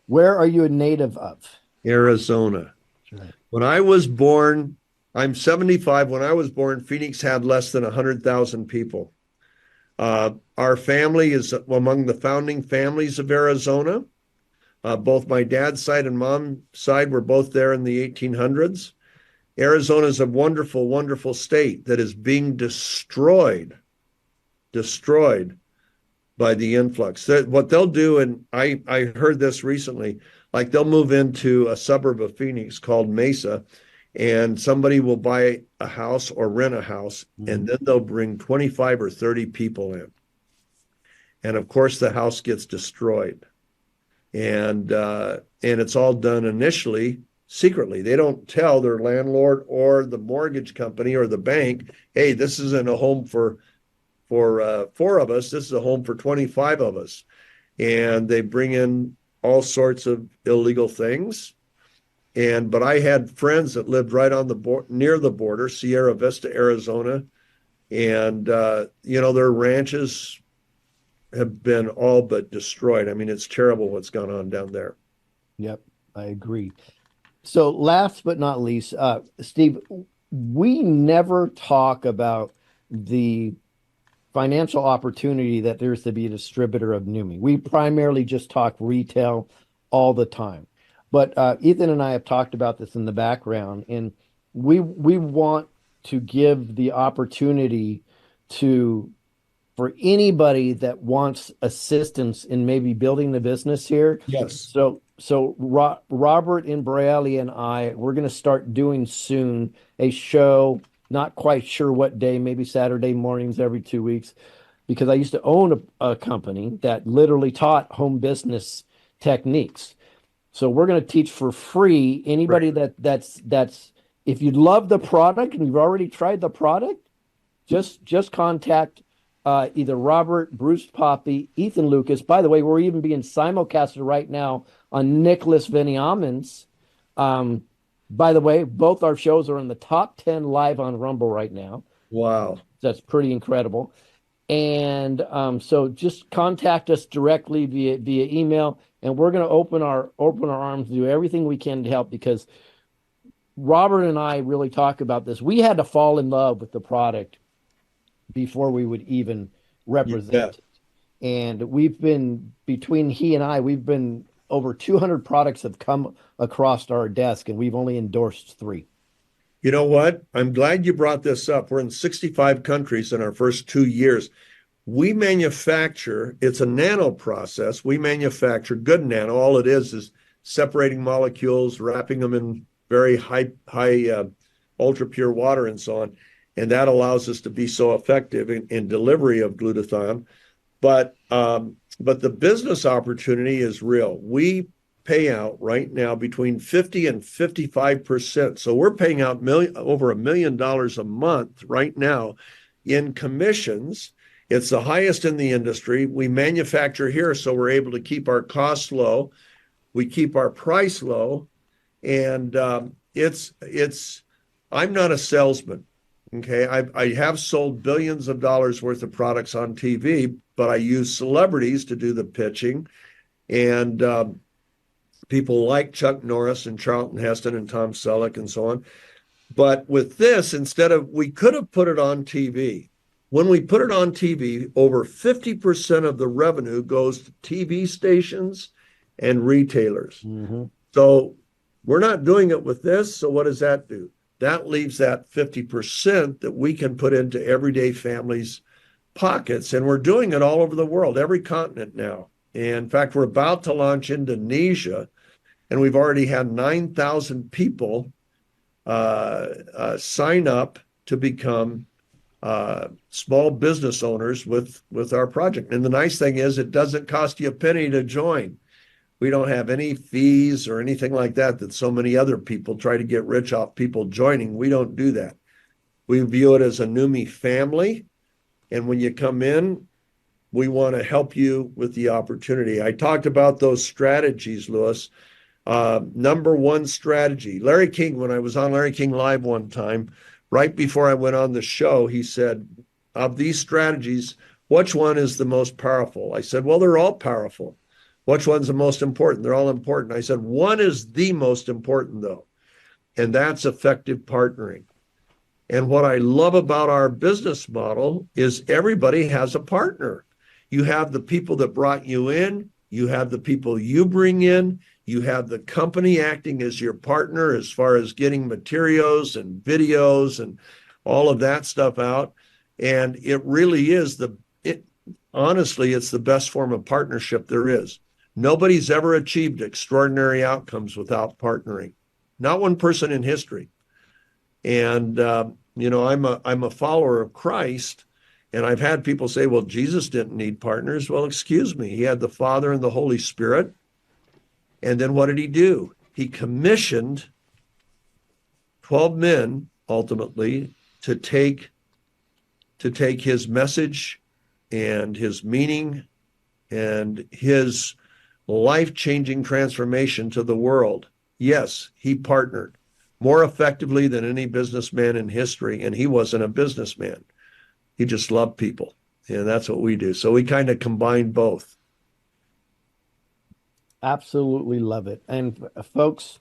Where are you a native of? Arizona. Right. When I was born, I'm 75. When I was born, Phoenix had less than 100,000 people. Our family is among the founding families of Arizona. Both my dad's side and mom's side were both there in the 1800s. Arizona is a wonderful, wonderful state that is being destroyed by the influx. What they'll do, and I heard this recently, like they'll move into a suburb of Phoenix called Mesa, and somebody will buy a house or rent a house, and then they'll bring 25 or 30 people in. And of course, the house gets destroyed. And it's all done initially secretly. They don't tell their landlord or the mortgage company or the bank, hey, this isn't a home for 4 of us. This is a home for 25 of us. And they bring in all sorts of illegal things. But I had friends that lived right on the near the border, Sierra Vista, Arizona. And, their ranches have been all but destroyed. I mean, it's terrible what's gone on down there. Yep, I agree. So last but not least, Steve, we never talk about the financial opportunity that there's to be a distributor of Neumi. We primarily just talk retail all the time. But Ethan and I have talked about this in the background, and we want to give the opportunity for anybody that wants assistance in maybe building the business here. Yes. So Robert Imbraeli and we're going to start doing soon a show, not quite sure what day, maybe Saturday mornings every 2 weeks, because I used to own a company that literally taught home business techniques. So we're going to teach for free anybody that's if you love the product and you've already tried the product, just contact either Robert, Bruce Poppy, Ethan Lucas. By the way, we're even being simulcasted right now on Nicholas Veniamin's. By the way, both our shows are in the top 10 live on Rumble right now. Wow. That's pretty incredible. And so just contact us directly via email, and we're going to open our arms to do everything we can to help, because Robert and I really talk about this. We had to fall in love with the product before we would even represent it. And between he and I, we've been over 200 products have come across our desk, and we've only endorsed 3. You know what? I'm glad you brought this up. We're in 65 countries in our first 2 years. We manufacture, it's a nano process. We manufacture good nano. All it is separating molecules, wrapping them in very high ultra pure water and so on. and that allows us to be so effective in delivery of glutathione. But the business opportunity is real. We pay out right now between 50 and 55%. So we're paying out over $1 million a month right now in commissions. It's the highest in the industry. We manufacture here, so we're able to keep our costs low. We keep our price low, and I'm not a salesman. Okay, I have sold billions of dollars worth of products on TV, but I use celebrities to do the pitching, and people like Chuck Norris and Charlton Heston and Tom Selleck and so on. But with this, we could have put it on TV. When we put it on TV, over 50% of the revenue goes to TV stations and retailers. Mm-hmm. So we're not doing it with this. So what does that do? That leaves that 50% that we can put into everyday families' pockets. And we're doing it all over the world, every continent now. And in fact, we're about to launch Indonesia, and we've already had 9,000 people sign up to become small business owners with our project. And the nice thing is it doesn't cost you a penny to join. We don't have any fees or anything like that so many other people try to get rich off people joining. We don't do that. We view it as a Neumi family. And when you come in, we want to help you with the opportunity. I talked about those strategies, Louis. Number one strategy, Larry King, when I was on Larry King Live one time, right before I went on the show, he said, of these strategies, which one is the most powerful? I said, well, they're all powerful. Which one's the most important? They're all important. I said, one is the most important, though, and that's effective partnering. And what I love about our business model is everybody has a partner. You have the people that brought you in. You have the people you bring in. You have the company acting as your partner as far as getting materials and videos and all of that stuff out. And it really is honestly, it's the best form of partnership there is. Nobody's ever achieved extraordinary outcomes without partnering. Not one person in history. And, I'm a follower of Christ. And I've had people say, well, Jesus didn't need partners. Well, excuse me. He had the Father and the Holy Spirit. And then what did he do? He commissioned 12 men, ultimately, to take his message and his meaning and his life-changing transformation to the world. Yes, he partnered more effectively than any businessman in history, and he wasn't a businessman. He just loved people, and that's what we do. So we kind of combine both. Absolutely love it. And folks,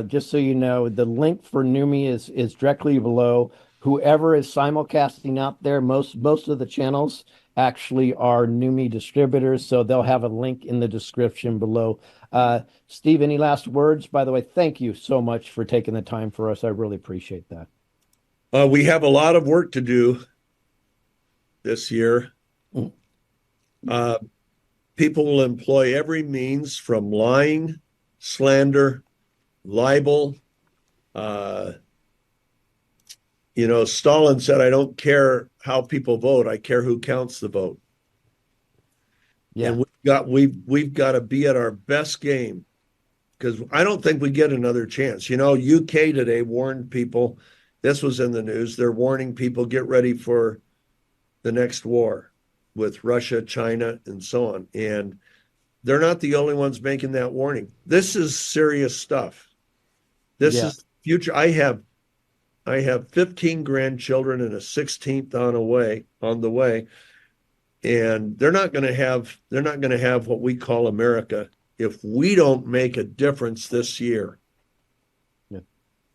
just so you know, the link for Neumi is directly below. Whoever is simulcasting out there, most of the channels actually are Neumi distributors, so they'll have a link in the description below. Steve, any last words? By the way, thank you so much for taking the time for us. I really appreciate that. We have a lot of work to do this year. People will employ every means from lying, slander, libel. Stalin said, I don't care how people vote. I care who counts the vote. Yeah. And we've got to be at our best game, because I don't think we get another chance. UK today warned people, this was in the news, they're warning people, get ready for the next war with Russia, China, and so on. And they're not the only ones making that warning. This is serious stuff. This is future. I have 15 grandchildren and a 16th on the way. And they're not going to have what we call America if we don't make a difference this year. Yeah,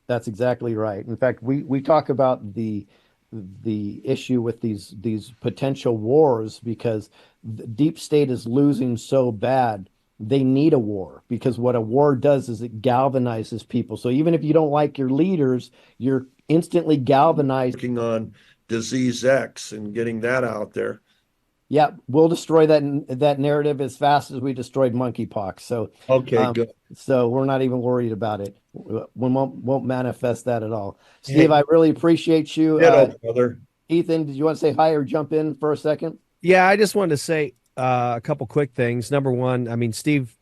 that's exactly right. In fact, we talk about the issue with these potential wars because the deep state is losing so bad. They need a war, because what a war does is it galvanizes people. So even if you don't like your leaders, you're instantly galvanized. Working on disease X and getting that out there. Yeah, we'll destroy that narrative as fast as we destroyed monkeypox. So, Okay, um, good. so we're not even worried about it. We won't manifest that at all. Steve, Hey, I really appreciate you. ditto, brother. Ethan, did you want to say hi or jump in for a second? Yeah, I just wanted to say a couple quick things. Number one, I mean, Steve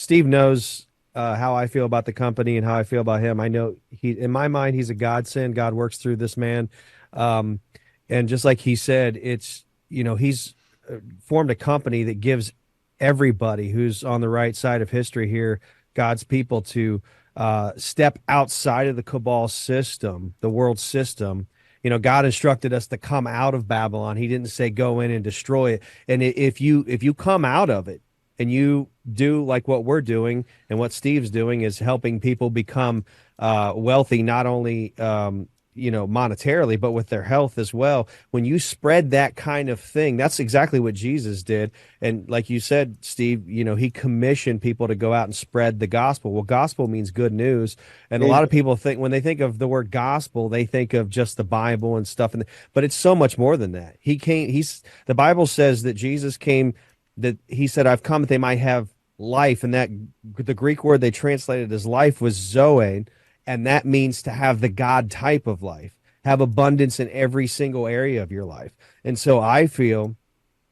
knows how I feel about the company and how I feel about him. I know in my mind, he's a godsend. God works through this man. Um, and just like he said, he's formed a company that gives everybody who's on the right side of history here, God's people, to step outside of the cabal system, the world system. God instructed us to come out of Babylon. He didn't say go in and destroy it. And if you come out of it and you do like what we're doing and what Steve's doing is helping people become wealthy, not only monetarily, but with their health as well. When you spread that kind of thing, that's exactly what Jesus did. And like you said, Steve, he commissioned people to go out and spread the gospel. Well, gospel means good news. And a lot of people think when they think of the word gospel, they think of just the Bible and stuff. But it's so much more than that. The Bible says that Jesus came, that he said, I've come that they might have life. And that the Greek word they translated as life was zoe. And that means to have the God type of life, have abundance in every single area of your life. And so I feel,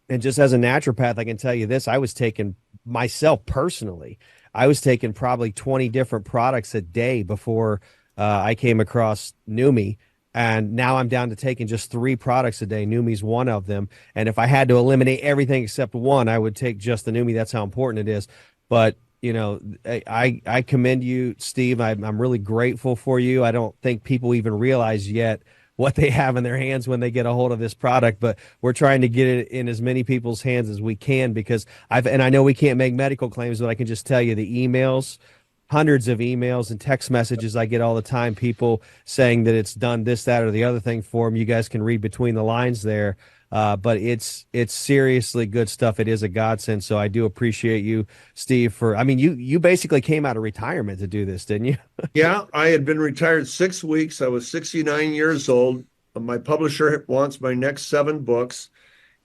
and just as a naturopath, I can tell you this, I was taking myself personally, I was taking probably 20 different products a day before I came across Neumi. And now I'm down to taking just 3 products a day. Neumi's one of them. And if I had to eliminate everything except one, I would take just the Neumi. That's how important it is. But I commend you, Steve. I'm really grateful for you. I don't think people even realize yet what they have in their hands when they get a hold of this product, but we're trying to get it in as many people's hands as we can because I know we can't make medical claims, but I can just tell you the emails, hundreds of emails and text messages I get all the time, people saying that it's done this, that, or the other thing for them. You guys can read between the lines there. But it's seriously good stuff. It is a godsend. So I do appreciate you, Steve, you basically came out of retirement to do this, didn't you? Yeah, I had been retired 6 weeks. I was 69 years old. My publisher wants my next 7 books.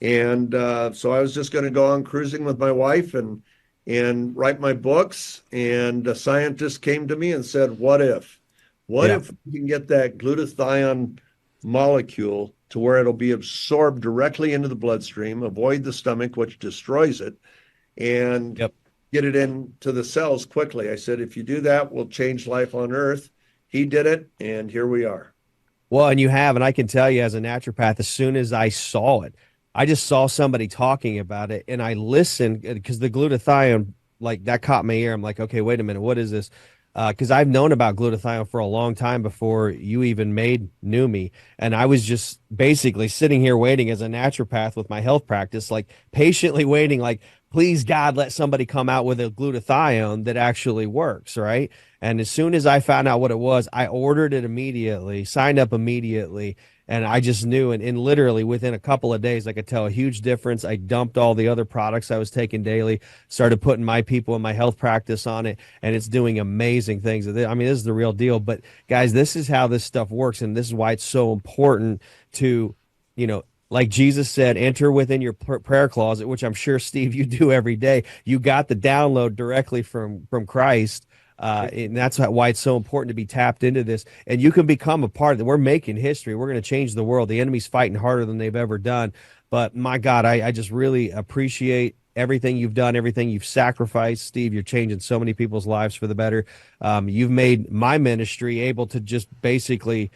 And so I was just going to go on cruising with my wife and write my books. And a scientist came to me and said, what if? What if we can get that glutathione molecule to where it'll be absorbed directly into the bloodstream, avoid the stomach, which destroys it, and get it into the cells quickly. I said, if you do that, we'll change life on Earth. He did it, and here we are. Well, and you have, and I can tell you as a naturopath, as soon as I saw it, I just saw somebody talking about it, and I listened because the glutathione, like that caught my ear. I'm like, okay, wait a minute, what is this? Because I've known about glutathione for a long time before you even made Neumi. And I was just basically sitting here waiting as a naturopath with my health practice, like patiently waiting, like, please, God, let somebody come out with a glutathione that actually works, right? And as soon as I found out what it was, I ordered it immediately, signed up immediately. And I just knew, and literally within a couple of days, I could tell a huge difference. I dumped all the other products I was taking daily, started putting my people in my health practice on it, and it's doing amazing things. I mean, this is the real deal. But guys, this is how this stuff works, and this is why it's so important to, like Jesus said, enter within your prayer closet, which I'm sure, Steve, you do every day. You got the download directly from Christ. And that's why it's so important to be tapped into this. And you can become a part of it. We're making history. We're going to change the world. The enemy's fighting harder than they've ever done. But my God, I just really appreciate everything you've done, everything you've sacrificed. Steve, you're changing so many people's lives for the better. You've made my ministry able to just basically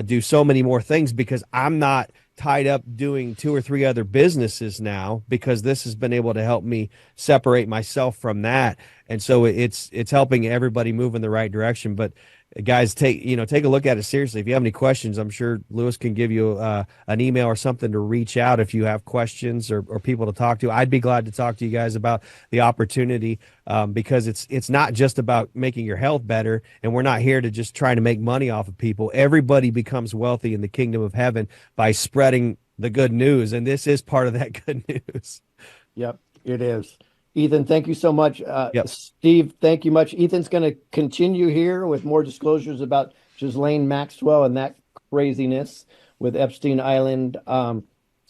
do so many more things because I'm not tied up doing 2 or 3 other businesses now because this has been able to help me separate myself from that. And so it's helping everybody move in the right direction. But guys, take a look at it seriously. If you have any questions, I'm sure Lewis can give you an email or something to reach out if you have questions or people to talk to. I'd be glad to talk to you guys about the opportunity because it's not just about making your health better, and we're not here to just try to make money off of people. Everybody becomes wealthy in the kingdom of heaven by spreading the good news, and this is part of that good news. Yep, it is. Ethan, thank you so much. Yep. Steve, thank you much. Ethan's going to continue here with more disclosures about Ghislaine Maxwell and that craziness with Epstein Island.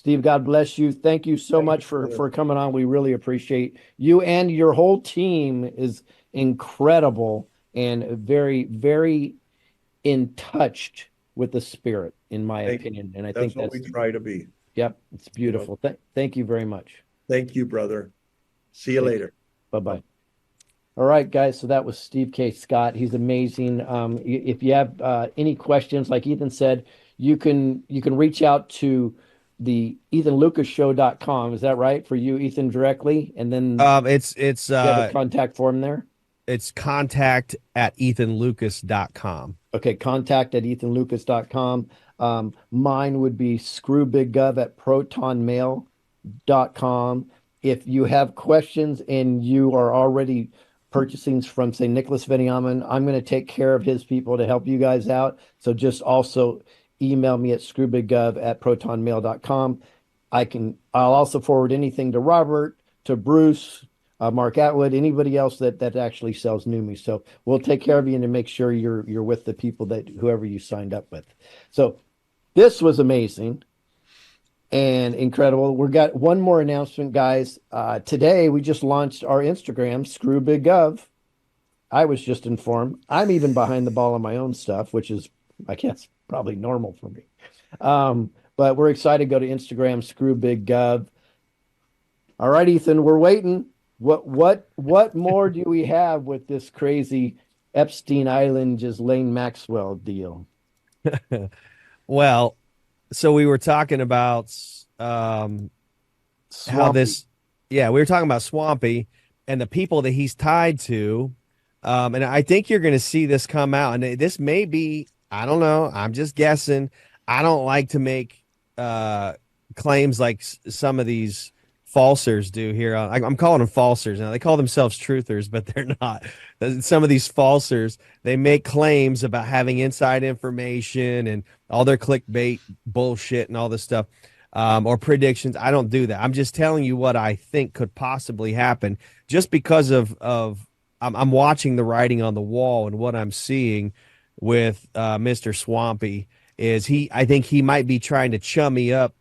Steve, God bless you. Thank you so much for coming on. We really appreciate you, and your whole team is incredible and very, very in touch with the spirit, in my opinion. And I think that's what we try to be. Yep, it's beautiful. Thank you very much. Thank you, brother. See you later. Bye-bye. All right, guys. So that was Steve K. Scott. He's amazing. If you have any questions, like Ethan said, you can reach out to the EthanLucasShow.com. Is that right for you, Ethan, directly? And then it's you have a contact form there. It's contact@EthanLucas.com. Okay, contact@EthanLucas.com. Mine would be screwbiggov@protonmail.com. If you have questions and you are already purchasing from, say, Nicholas Veniamin, I'm going to take care of his people to help you guys out. So just also email me at screwbiggov@protonmail.com. I'll also forward anything to Robert, to Bruce, Mark Atwood, anybody else that actually sells Neumi. So we'll take care of you and to make sure you're with the people that whoever you signed up with. So this was amazing and incredible. We got one more announcement, guys. Today we just launched our Instagram, ScrewBigGov. I was just informed. I'm even behind the ball on my own stuff, which is, I guess, probably normal for me. But we're excited to go to Instagram, ScrewBigGov. All right, Ethan, we're waiting. What more do we have with this crazy Epstein Island Ghislaine Maxwell deal? Well, so we were talking about how this, we were talking about Swampy and the people that he's tied to. And I think you're going to see this come out. And this may be, I don't know, I'm just guessing. I don't like to make claims like some of these falsers do here. I'm calling them falsers now. They call themselves truthers, but they're not. Some of these falsers, they make claims about having inside information and all their clickbait bullshit and all this stuff, or predictions. I don't do that. I'm just telling you what I think could possibly happen, just because of I'm watching the writing on the wall, and what I'm seeing with Mr. Swampy is I think he might be trying to chummy up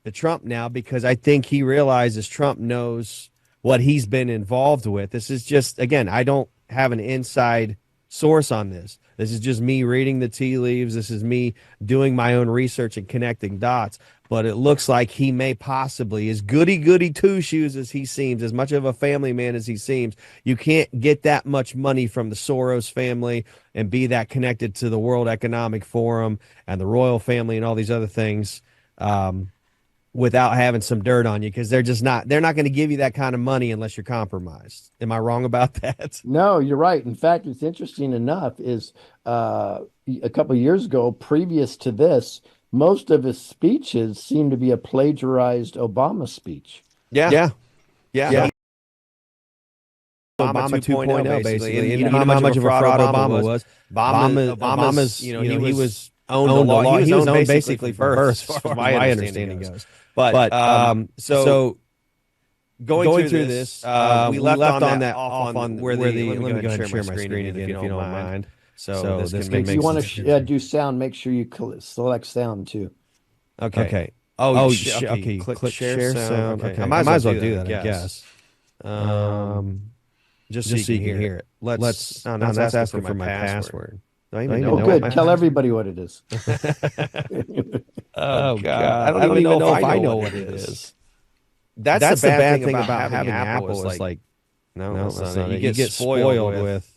to Trump now, because I think he realizes Trump knows what he's been involved with. This is just, again, I don't have an inside source on this. This is just me reading the tea leaves. This is me doing my own research and connecting dots. But it looks like he may possibly, as goody two shoes as he seems, as much of a family man as he seems, you can't get that much money from the Soros family and be that connected to the World Economic Forum and the royal family and all these other things, without having some dirt on you, because they're not going to give you that kind of money unless you're compromised. Am I wrong about that? No, you're right. In fact, it's interesting enough is a couple of years ago, previous to this, most of his speeches seem to be a plagiarized Obama speech. Yeah. Obama 2.0 basically. You know how much of a fraud Obama was. Obama's, he was owned a lot. He was owned basically first, as far as my understanding goes. But so going through this, we left on that off on where the. Let me go ahead and share my screen again, if you don't mind. So this can if you want to do sound, make sure you select sound too. Okay. Okay. Click share sound. Okay. I might as well do that, I guess. Just so you can hear it. Let's. No, that's asking for my password. Oh, good. Tell everybody what it is. Oh, God. I don't even know if I know what it is. That's the bad thing about having Apple is like, no, it's not. You get spoiled with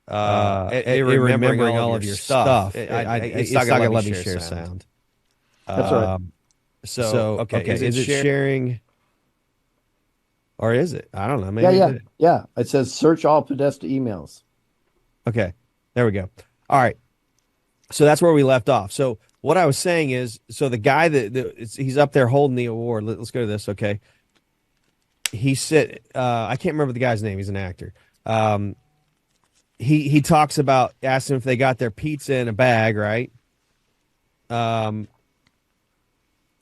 remembering all of your stuff. It's not going to let me share sound. That's right. So, okay. Is it sharing? Or is it? I don't know. Maybe yeah. It says search all Podesta emails. Okay. There we go. All right. So that's where we left off. So what I was saying is, so the guy he's up there holding the award. Let's go to this. Okay. He said, I can't remember the guy's name. He's an actor. He talks about asking if they got their pizza in a bag, right? And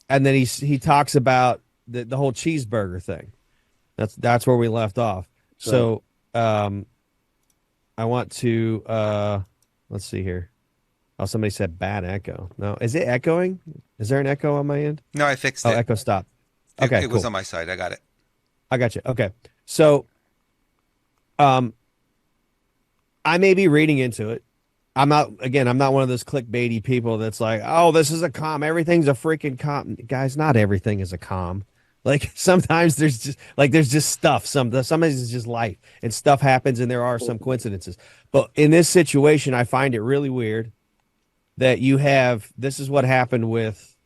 then he talks about the whole cheeseburger thing. That's where we left off. So I want to let's see here. Oh, somebody said bad echo. No, is it echoing? Is there an echo on my end? No, I fixed Oh, it. echo stop. It, Okay, it was cool. on my side. I got it. I got you. Okay. So, um, I may be reading into it. I'm not one of those clickbaity people that's like, oh, this is a comm. Everything's a freaking comm. Guys, not everything is a comm. Like sometimes there's just stuff. Sometimes it's just life and stuff happens and there are some coincidences. But in this situation, I find it really weird that this is what happened with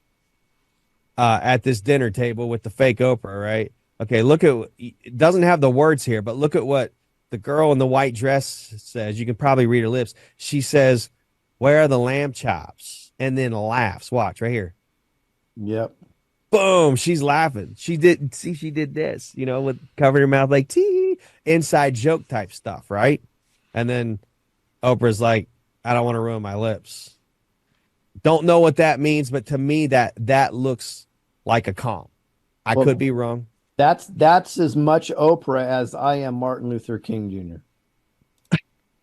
at this dinner table with the fake Oprah, right? Okay, it doesn't have the words here, but look at what the girl in the white dress says. You can probably read her lips. She says, "Where are the lamb chops?" And then laughs. Watch right here. Yep. Boom, she's laughing. She did this, with covering her mouth like tee, inside joke type stuff, right? And then Oprah's like, I don't want to ruin my lips. Don't know what that means, but to me that looks like a calm. I could be wrong. That's as much Oprah as I am Martin Luther King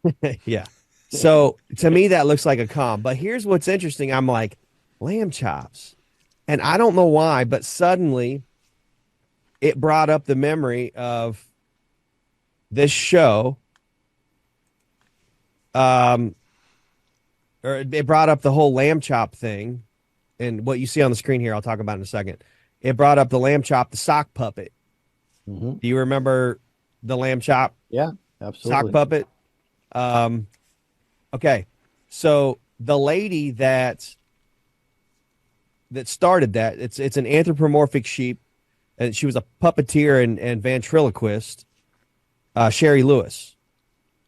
Jr. Yeah. So to me that looks like a calm. But here's what's interesting. I'm like, lamb chops. And I don't know why, but suddenly it brought up the memory of this show. Or it brought up the whole lamb chop thing. And what you see on the screen here, I'll talk about in a second. It brought up the lamb chop, the sock puppet. Mm-hmm. Do you remember the lamb chop? Yeah, absolutely. Sock puppet. Okay. So the lady that started that, it's an anthropomorphic sheep, and she was a puppeteer and ventriloquist, Sherry Lewis.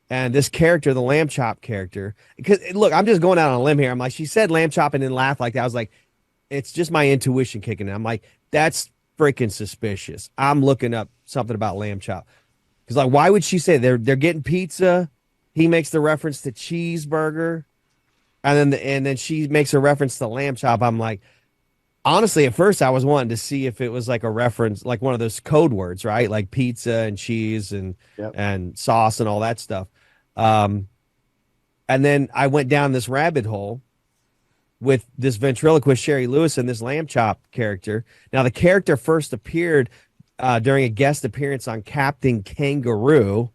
And this character, the lamb chop character, because look, I'm just going out on a limb here. I'm like, she said lamb chop and then laughed like that. I was like, it's just my intuition kicking in. I'm like, that's freaking suspicious. I'm looking up something about lamb chop. Because like, why would she say they're getting pizza? He makes the reference to cheeseburger. And then she makes a reference to lamb chop. I'm like, honestly, at first I was wanting to see if it was like a reference, like one of those code words, right? Like pizza and cheese and sauce and all that stuff. And then I went down this rabbit hole with this ventriloquist Sherry Lewis and this lamb chop character. Now the character first appeared during a guest appearance on Captain Kangaroo.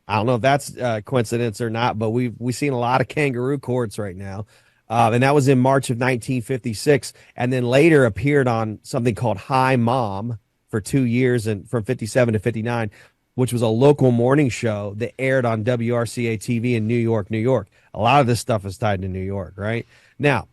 I don't know if that's a coincidence or not, but we've seen a lot of kangaroo courts right now. And that was in March of 1956, and then later appeared on something called Hi Mom for 2 years, and from 57 to 59, which was a local morning show that aired on WRCA TV in New York, New York. A lot of this stuff is tied to New York, right? Now,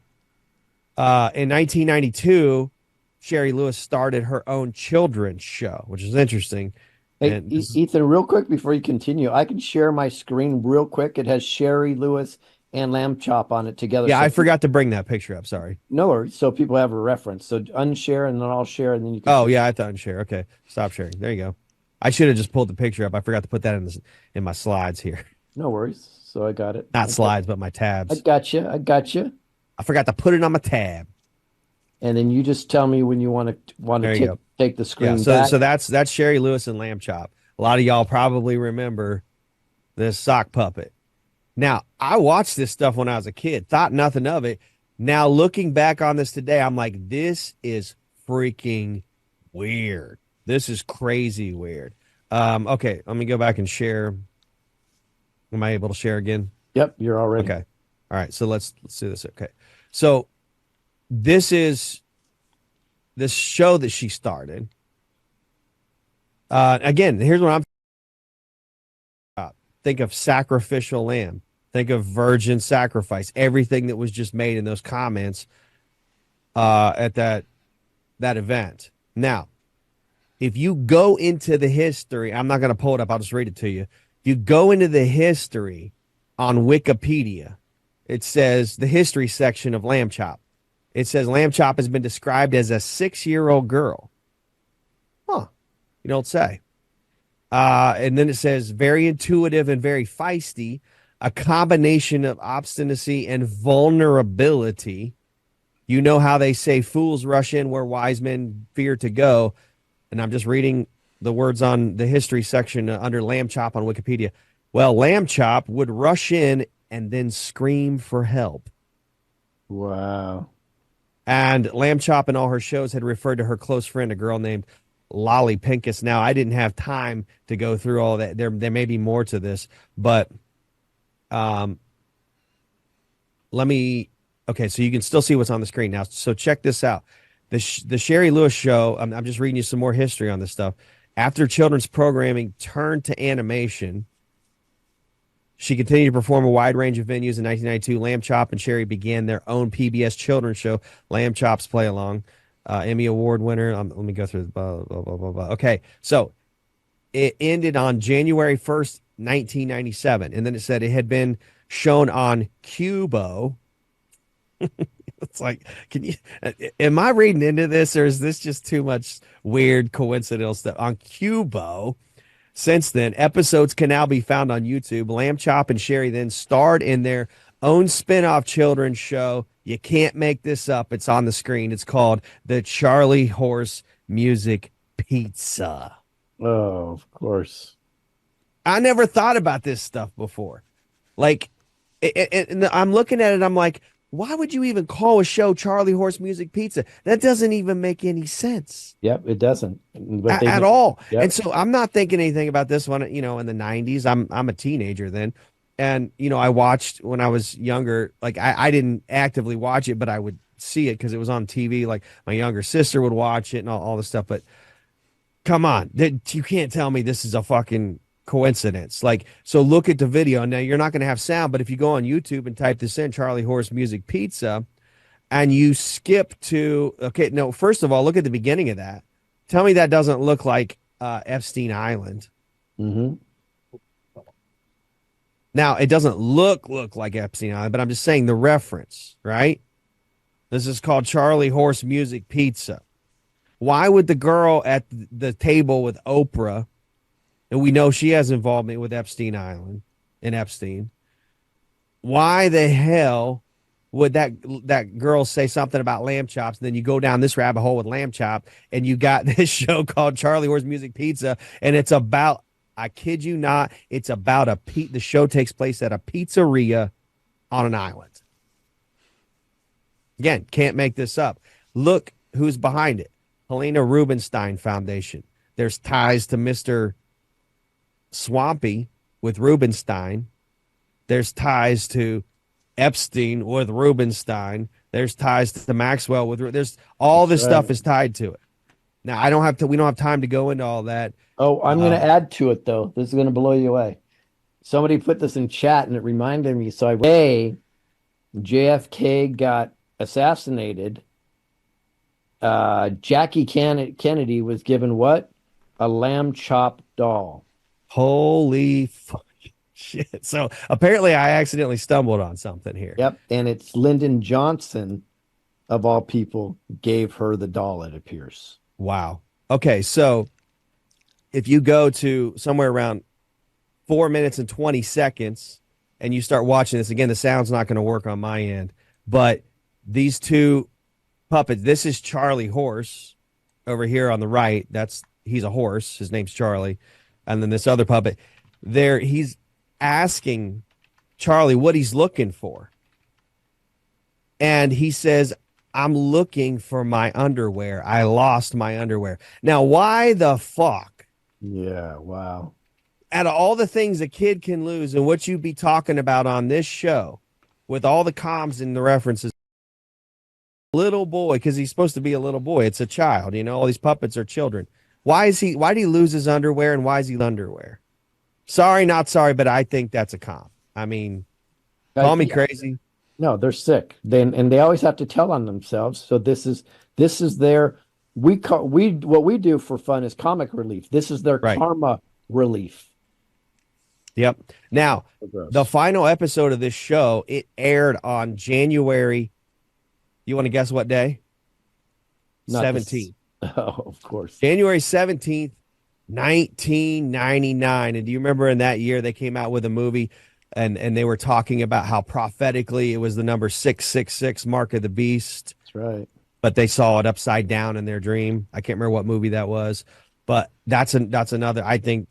in 1992, Sherry Lewis started her own children's show, which is interesting. Hey, And Ethan, real quick before you continue, I can share my screen real quick. It has Sherry Lewis and lamb chop on it together. yeah, So I forgot to bring that picture up. Sorry. no worries. So people have a reference. So unshare and then I'll share and then you can. Oh, yeah, I thought unshare. Okay, stop sharing. There you go. I should have just pulled the picture up. I forgot to put that in my slides here. No worries. So I got it. Not slides, but my tabs. I got you. I forgot to put it on my tab. And then you just tell me when you want to take the screen Yeah, back. so that's Sherry Lewis and lamb chop. A lot of y'all probably remember this sock puppet. Now, I watched this stuff when I was a kid, thought nothing of it. Now, looking back on this today, I'm like, this is freaking weird. This is crazy weird. Okay, let me go back and share. Am I able to share again? Yep, you're already. Okay. All right, so let's do this. Okay. So this is this show that she started. Again, here's what I'm think of sacrificial lamb. Think of virgin sacrifice. Everything that was just made in those comments at that event. Now, if you go into the history, I'm not going to pull it up. I'll just read it to you. If you go into the history on Wikipedia, it says the history section of lamb chop. It says lamb chop has been described as a 6-year-old girl. Huh. You don't say. And then it says very intuitive and very feisty, a combination of obstinacy and vulnerability. You know how they say fools rush in where wise men fear to go. And I'm just reading the words on the history section under lamb chop on Wikipedia. Well, lamb chop would rush in and then scream for help. Wow. And Lamb Chop in all her shows had referred to her close friend, a girl named Lolly Pincus. Now, I didn't have time to go through all that. There may be more to this, but let me. Okay, so you can still see what's on the screen now. So check this out. The Sherry Lewis show. I'm just reading you some more history on this stuff. After children's programming turned to animation, she continued to perform a wide range of venues. In 1992, Lamb Chop and Sherry began their own PBS children's show, Lamb Chop's Play Along. Emmy Award winner. Let me go through. Blah, blah, blah, blah, blah. Okay, so it ended on January 1st, 1997. And then it said it had been shown on Cubo. It's like, am I reading into this, or is this just too much weird coincidental stuff? On Cubo. Since then, episodes can now be found on YouTube. Lamb Chop and Sherry then starred in their own spin-off children's show. You can't make this up. It's on the screen. It's called The Charlie Horse Music Pizza. Oh, of course. I never thought about this stuff before. Like, and I'm looking at it, I'm like, why would you even call a show Charlie Horse Music Pizza? That doesn't even make any sense. Yep, it doesn't. At all. Yep. And so I'm not thinking anything about this one, in the 90s. I'm a teenager then. And, I watched when I was younger, like I didn't actively watch it, but I would see it because it was on TV. Like my younger sister would watch it and all this stuff. But come on, you can't tell me this is a fucking coincidence. Like, so look at the video. Now you're not going to have sound, but if you go on YouTube and type this in, Charlie Horse Music Pizza, and you skip to, okay, no, first of all, look at the beginning of that. Tell me that doesn't look like Epstein Island. Mm-hmm. Now, it doesn't look like Epstein Island, but I'm just saying the reference, right? This is called Charlie Horse Music Pizza. Why would the girl at the table with Oprah, and we know she has involvement with Epstein Island and Epstein, why the hell would that girl say something about lamb chops? And then you go down this rabbit hole with lamb chop, and you got this show called Charlie Horse Music Pizza, and it's about, I kid you not, it's about the show takes place at a pizzeria on an island. Again, can't make this up. Look who's behind it. Helena Rubinstein Foundation. There's ties to Mr. Swampy with Rubinstein. There's ties to Epstein with Rubinstein. There's ties to Maxwell with, there's all this stuff is tied to it. Now, we don't have time to go into all that. Oh, I'm going to add to it, though. This is going to blow you away. Somebody put this in chat, and it reminded me. So JFK got assassinated. Jackie Kennedy was given what? A lamb chop doll. Holy fuck shit. So apparently I accidentally stumbled on something here. Yep. And it's Lyndon Johnson, of all people, gave her the doll, it appears. Wow. Okay. So if you go to somewhere around 4 minutes and 20 seconds and you start watching this, again, the sound's not going to work on my end, but these two puppets, this is Charlie Horse over here on the right. He's a horse. His name's Charlie. And then this other puppet there, he's asking Charlie what he's looking for. And he says, I'm looking for my underwear. I lost my underwear. Now, why the fuck? Yeah, wow. Out of all the things a kid can lose and what you'd be talking about on this show with all the comms and the references, little boy, because he's supposed to be a little boy. It's a child, all these puppets are children. Why did he lose his underwear, and why is he underwear? Sorry, not sorry, but I think that's a comp. I mean, call me crazy. No, they're sick. And they always have to tell on themselves. So this is their what we do for fun is comic relief. This is their karma relief. Yep. Now, the final episode of this show, it aired on January. You want to guess what day? 17th. Oh, of course. January 17th, 1999. And do you remember in that year they came out with a movie and they were talking about how prophetically it was the number 666, Mark of the Beast. That's right. But they saw it upside down in their dream. I can't remember what movie that was, but that's another. I think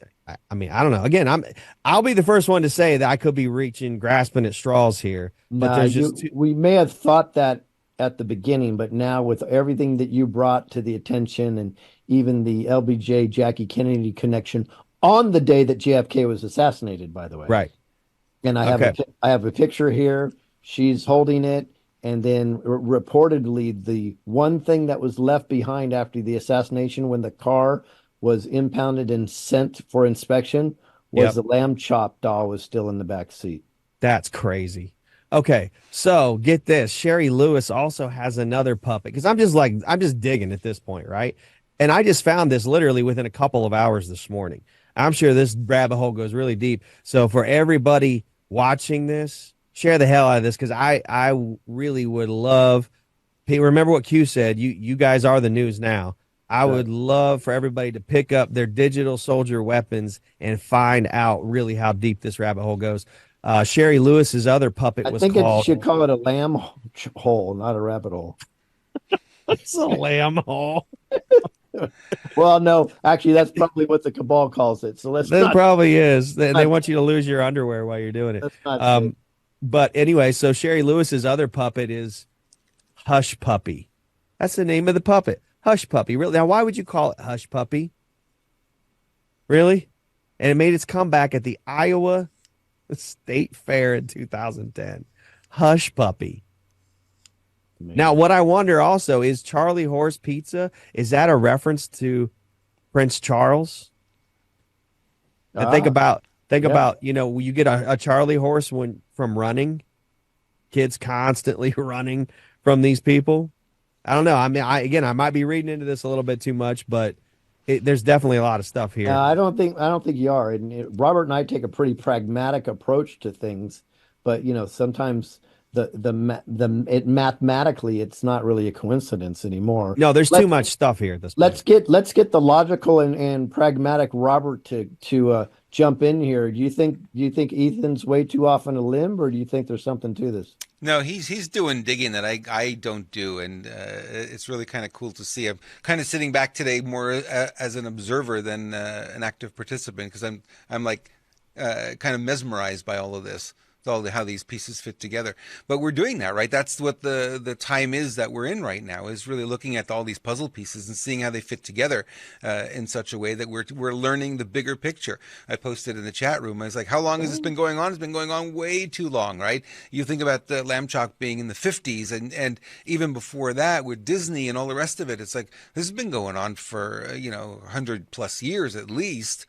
I mean, I don't know. Again, I'll be the first one to say that I could be grasping at straws here, but Nah, there's just we may have thought that at the beginning, but now with everything that you brought to the attention and even the LBJ Jackie Kennedy connection on the day that JFK was assassinated, by the way. right. And Okay. I have a picture here. She's holding it. And then reportedly, the one thing that was left behind after the assassination when the car was impounded and sent for inspection was Yep. the lamb chop doll was still in the back seat. That's crazy. Okay, so get this. Sherry Lewis also has another puppet because I'm just digging at this point, right? And I just found this literally within a couple of hours this morning. I'm sure this rabbit hole goes really deep. So for everybody watching this, share the hell out of this because I really would love. Remember what Q said. You guys are the news now. I would love for everybody to pick up their digital soldier weapons and find out really how deep this rabbit hole goes. Sherry Lewis's other puppet I was think called. it should call it a lamb hole, not a rabbit hole. It's a lamb hole. Well, no, actually, that's probably what the cabal calls it. So That probably is. They want you to lose your underwear while you're doing it. let's not say. But anyway, so Sherry Lewis's other puppet is Hush Puppy. That's the name of the puppet. Hush Puppy. Really? Now, why would you call it Hush Puppy? Really? And it made its comeback at the Iowa State Fair in 2010. Hush Puppy. Now, what I wonder also is Charlie Horse Pizza. Is that a reference to Prince Charles? And think about, you get a Charlie horse from running, kids constantly running from these people. I don't know. I mean, I might be reading into this a little bit too much, but there's definitely a lot of stuff here. I don't think you are. And Robert and I take a pretty pragmatic approach to things, but sometimes mathematically it's not really a coincidence anymore. No, there's too much stuff here at this point. Let's get the logical and pragmatic Robert to jump in here. Do you think Ethan's way too off on a limb, or do you think there's something to this? No, he's doing digging that I don't do, and it's really kind of cool to see. I'm kind of sitting back today more as an observer than an active participant because I'm like kind of mesmerized by all of this. How these pieces fit together. But we're doing that, right? That's what the time is that we're in right now, is really looking at all these puzzle pieces and seeing how they fit together in such a way that we're learning the bigger picture. I posted in the chat room, I was like, how long has this been going on? It's been going on way too long, right? You think about the lamb chop being in the 50s and even before that with Disney and all the rest of it. It's like, this has been going on for, 100 plus years at least.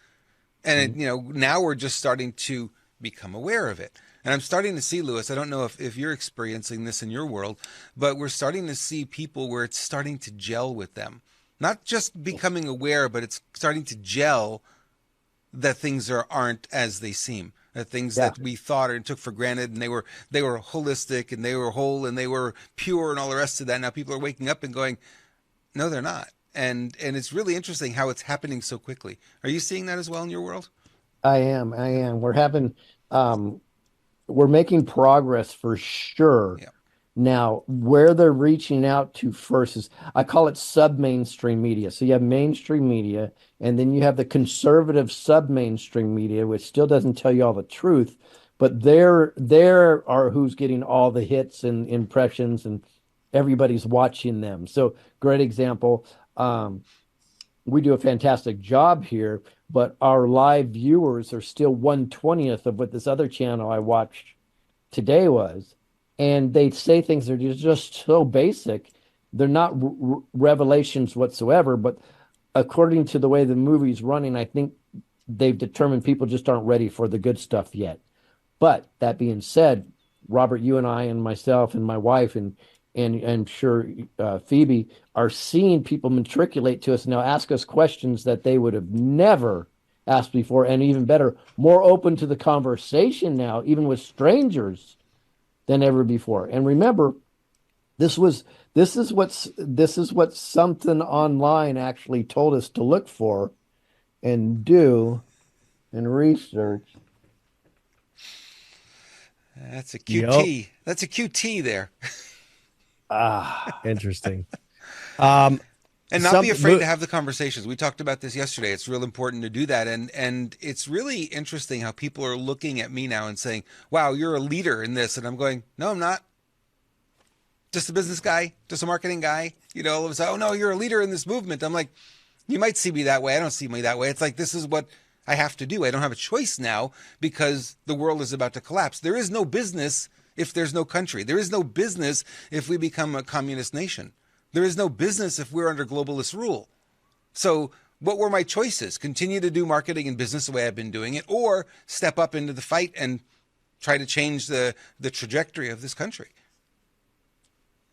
And, now we're just starting to become aware of it. And I'm starting to see, Lewis, I don't know if you're experiencing this in your world, but we're starting to see people where it's starting to gel with them. Not just becoming aware, but it's starting to gel that things aren't as they seem. That things that we thought and took for granted, and they were holistic and they were whole and they were pure and all the rest of that. Now people are waking up and going, no, they're not. And it's really interesting how it's happening so quickly. Are you seeing that as well in your world? I am. We're making progress for sure. Yeah. Now, where they're reaching out to first is, I call it sub-mainstream media. So you have mainstream media, and then you have the conservative sub-mainstream media, which still doesn't tell you all the truth, but there are who's getting all the hits and impressions, and everybody's watching them. So great example. We do a fantastic job here, but our live viewers are still 1/20th of what this other channel I watched today was. And they say things that are just so basic. They're not revelations whatsoever, but according to the way the movie's running, I think they've determined people just aren't ready for the good stuff yet. But that being said, Robert, you and I and myself and my wife and I'm sure Phoebe are seeing people matriculate to us now, ask us questions that they would have never asked before, and even better, more open to the conversation now, even with strangers, than ever before. And remember, this is what something online actually told us to look for and do and research. That's a QT. Yep. That's a QT there. Interesting. And not be afraid to have the conversations. We talked about this yesterday. It's real important to do that. And it's really interesting how people are looking at me now and saying, wow, you're a leader in this. And I'm going, no, I'm not. Just a business guy, just a marketing guy. You know, all of a sudden, oh no, you're a leader in this movement. I'm like, you might see me that way. I don't see me that way. It's like, this is what I have to do. I don't have a choice now because the world is about to collapse. There is no business if there's no country. There is no business if we become a communist nation. There is no business if we're under globalist rule. So what were my choices? Continue to do marketing and business the way I've been doing it, or step up into the fight and try to change the trajectory of this country.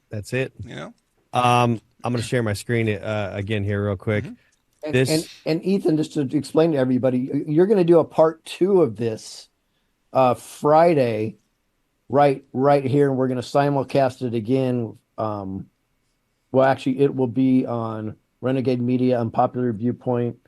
That's it. You know? I'm going to share my screen again here real quick. Mm-hmm. And Ethan, just to explain to everybody, you're going to do a part 2 of this Friday, right here, and we're going to simulcast it again. Well, actually, it will be on Renegade Media, Unpopular Viewpoint,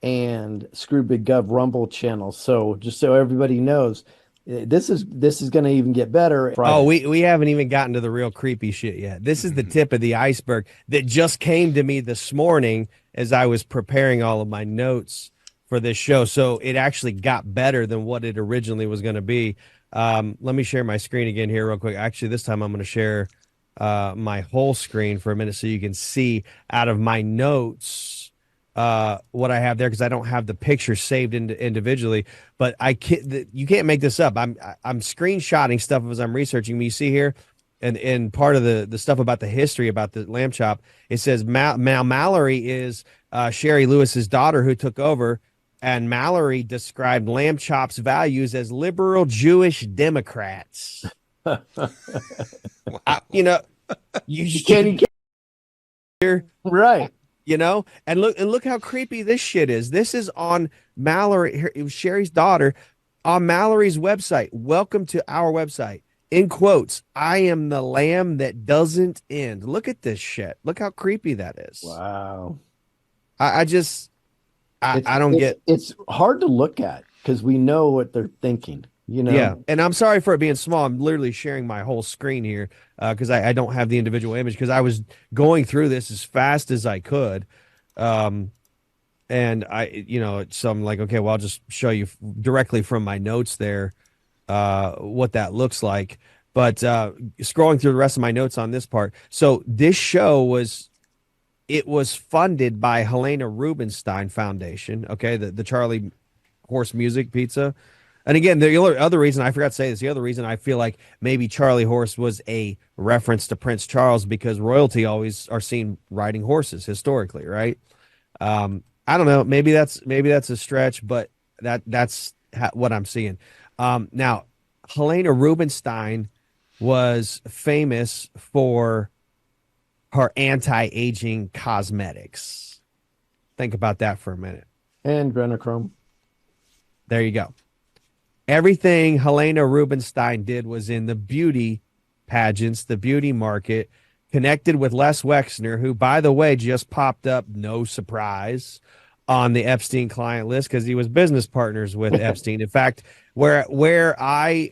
and Screw Big Gov Rumble channel. So just so everybody knows, this is going to even get better. Friday. Oh, we haven't even gotten to the real creepy shit yet. This is the tip of the iceberg that just came to me this morning as I was preparing all of my notes for this show. So it actually got better than what it originally was going to be. Let me share my screen again here real quick. Actually, this time I'm going to share my whole screen for a minute so you can see out of my notes what I have there, because I don't have the picture saved individually. But you can't make this up. I'm screenshotting stuff as I'm researching. You see here, and part of the stuff about the history about the lamb chop, it says Mallory is Sherry Lewis's daughter who took over, and Mallory described lamb chop's values as liberal Jewish Democrats. Wow. You can't hear, right. And look how creepy this shit is. This is on Mallory, it was Sherry's daughter, on Mallory's website. Welcome to our website. In quotes, I am the lamb that doesn't end. Look at this shit. Look how creepy that is. Wow. I don't get. It's hard to look at because we know what they're thinking. Yeah, and I'm sorry for it being small. I'm literally sharing my whole screen here because I don't have the individual image, because I was going through this as fast as I could. And so I'm like, okay, well, I'll just show you directly from my notes there what that looks like. But scrolling through the rest of my notes on this part. So this show was funded by Helena Rubinstein Foundation. Okay. The Charlie Horse Music Pizza. And again, the other reason, I forgot to say this, the other reason I feel like maybe Charlie Horse was a reference to Prince Charles, because royalty always are seen riding horses historically, right? I don't know. Maybe that's a stretch, but that's what I'm seeing. Now, Helena Rubinstein was famous for her anti-aging cosmetics. Think about that for a minute. And adrenochrome. There you go. Everything Helena Rubinstein did was in the beauty pageants, the beauty market, connected with Les Wexner, who, by the way, just popped up, no surprise, on the Epstein client list because he was business partners with Epstein. In fact, where I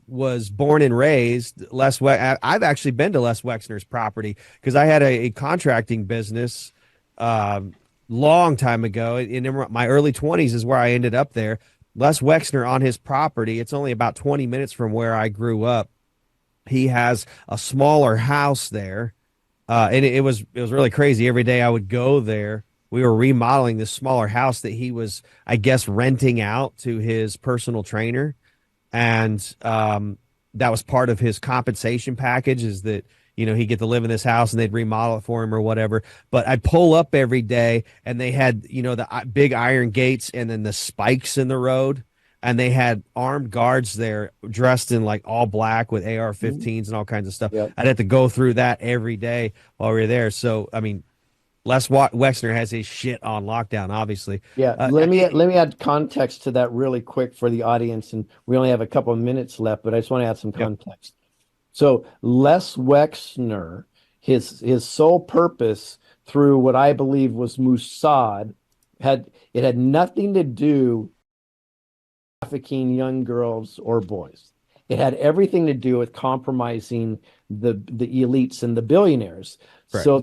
was born and raised, I've actually been to Les Wexner's property because I had a contracting business long time ago. In my early 20s is where I ended up there. Les Wexner on his property, it's only about 20 minutes from where I grew up. He has a smaller house there. And it was really crazy. Every day I would go there. We were remodeling this smaller house that he was, I guess, renting out to his personal trainer. And that was part of his compensation package, is that, he'd get to live in this house and they'd remodel it for him or whatever. But I'd pull up every day and they had, the big iron gates and then the spikes in the road. And they had armed guards there dressed in like all black with AR-15s and all kinds of stuff. Yep. I'd have to go through that every day while we were there. So, I mean, Les Wexner has his shit on lockdown, obviously. Yeah, let me add context to that really quick for the audience, and we only have a couple of minutes left, but I just want to add some context. So Les Wexner, his sole purpose through what I believe was Mossad, had nothing to do with trafficking young girls or boys. It had everything to do with compromising the elites and the billionaires. Right. So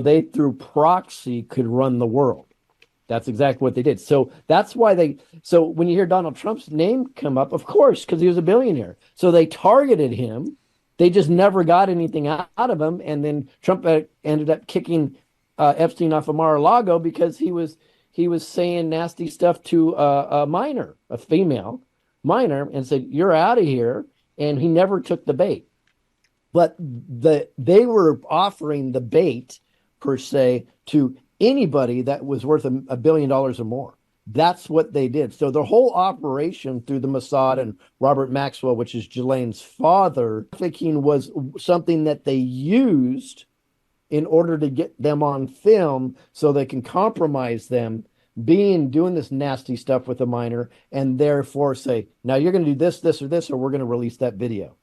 they through proxy could run the world. That's exactly what they did. So that's why so when you hear Donald Trump's name come up, of course, because he was a billionaire. So they targeted him. They just never got anything out of him. And then Trump ended up kicking Epstein off of Mar-a-Lago because he was saying nasty stuff to a minor, a female minor, and said, "You're out of here." And he never took the bait. But they were offering the bait, per se, to anybody that was worth $1 billion or more. That's what they did. So the whole operation through the Mossad and Robert Maxwell, which is Ghislaine's father, trafficking was something that they used in order to get them on film so they can compromise them doing this nasty stuff with a minor, and therefore say, now you're going to do this, this, or this, or we're going to release that video.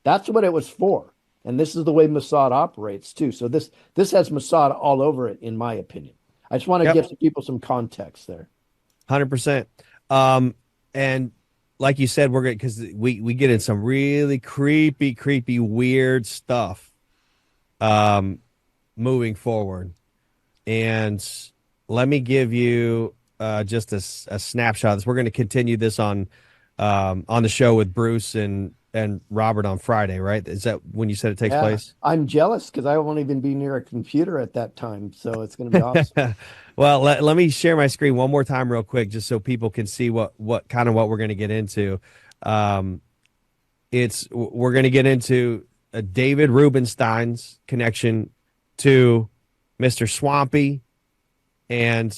That's what it was for. And this is the way Mossad operates too. So this has Mossad all over it, in my opinion. I just want to give some people some context there. 100%. And like you said, we're going because we get in some really creepy, weird stuff moving forward. And let me give you just a snapshot of this. We're going to continue this on the show with Bruce and Robert on Friday, right? Is that when you said it takes place? I'm jealous because I won't even be near a computer at that time. So it's going to be awesome. Well, let me share my screen one more time real quick, just so people can see what we're going to get into. We're going to get into David Rubenstein's connection to Mr. Swampy. And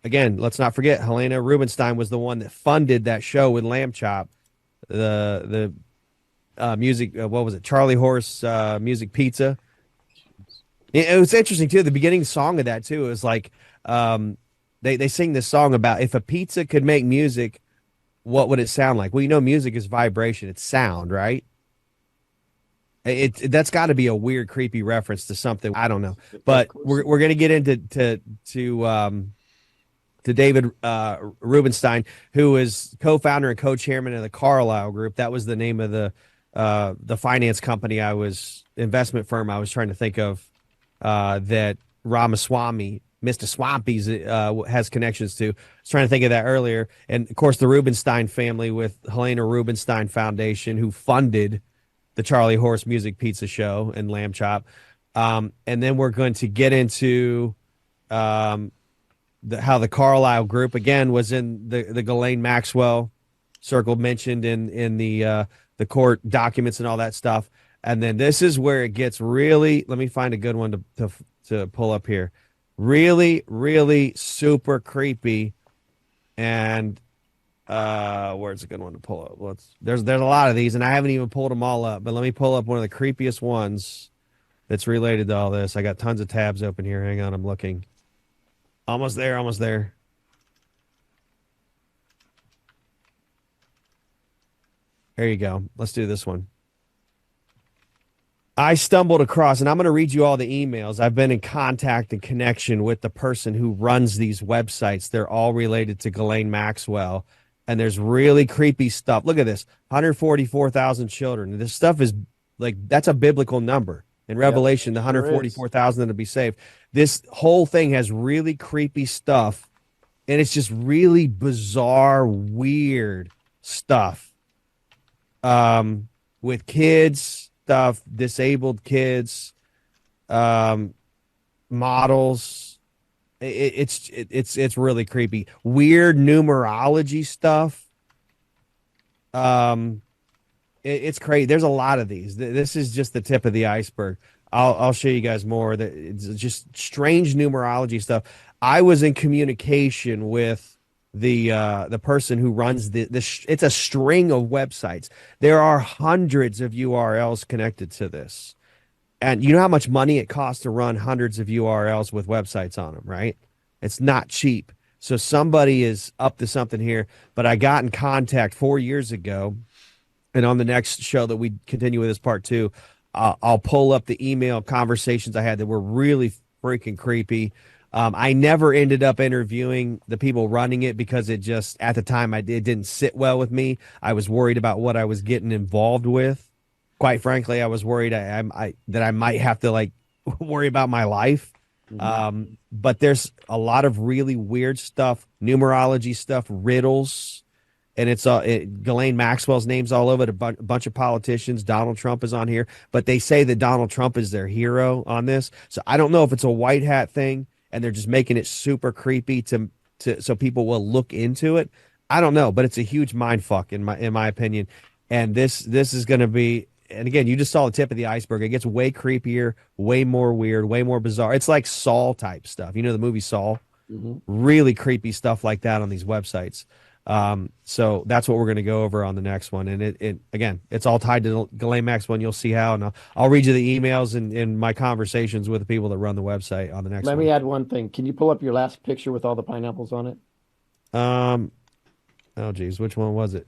again, let's not forget, Helena Rubinstein was the one that funded that show with Lamb Chop, the music, what was it? Charlie Horse Music Pizza. It was interesting too. The beginning song of that too is like they sing this song about if a pizza could make music, what would it sound like? Well, music is vibration, it's sound, right? That's got to be a weird, creepy reference to something I don't know. But we're going to get into David Rubenstein, who is co-founder and co-chairman of the Carlyle Group. That was the name of the finance company investment firm I was trying to think of that Ramaswamy, Mr. Swampy's has connections to. I was trying to think of that earlier. And of course, the Rubenstein family with Helena Rubinstein Foundation, who funded the Charlie Horse Music Pizza Show and Lamb Chop. And then we're going to get into how the Carlyle Group, again, was in the Ghislaine Maxwell circle mentioned in the court documents and all that stuff. And then this is where it gets really, let me find a good one to pull up here. Really, really super creepy. And where's a good one to pull up? There's a lot of these, and I haven't even pulled them all up, but let me pull up one of the creepiest ones that's related to all this. I got tons of tabs open here. Hang on, I'm looking. Almost there. There you go. Let's do this one. I stumbled across, and I'm going to read you all the emails. I've been in contact and connection with the person who runs these websites. They're all related to Ghislaine Maxwell. And there's really creepy stuff. Look at this, 144,000 children. This stuff is like, that's a biblical number. In Revelation, the 144,000 that'll be saved. This whole thing has really creepy stuff. And it's just really bizarre, weird stuff. With kids stuff, disabled kids, models. It's really creepy. Weird numerology stuff. It's crazy. There's a lot of these. This is just the tip of the iceberg. I'll show you guys more. It's just strange numerology stuff. I was in communication with the person who runs it's a string of websites. There are hundreds of URLs connected to this. And you know how much money it costs to run hundreds of URLs with websites on them, right? It's not cheap. So somebody is up to something here. But I got in contact 4 years ago, and on the next show that we continue with this part two, I'll pull up the email conversations I had that were really freaking creepy. I never ended up interviewing the people running it because it just at the time it didn't sit well with me. I was worried about what I was getting involved with. Quite frankly, I was worried that I might have to like worry about my life. But there's a lot of really weird stuff, numerology stuff, riddles, and Ghislaine Maxwell's name's all over it. A bunch of politicians. Donald Trump is on here, but they say that Donald Trump is their hero on this. So I don't know if it's a white hat thing and they're just making it super creepy to so people will look into it. I don't know, but it's a huge mind fuck in my opinion. And this is going to be. And again, you just saw the tip of the iceberg. It gets way creepier, way more weird, way more bizarre. It's like Saw type stuff. You know the movie Saw? Really creepy stuff like that on these websites. So that's what we're going to go over on the next one. And it again, it's all tied to Ghislaine Maxwell, and you'll see how. And I'll read you the emails and my conversations with the people that run the website on the next one. Let me add one thing. Can you pull up your last picture with all the pineapples on it? Oh geez, which one was it?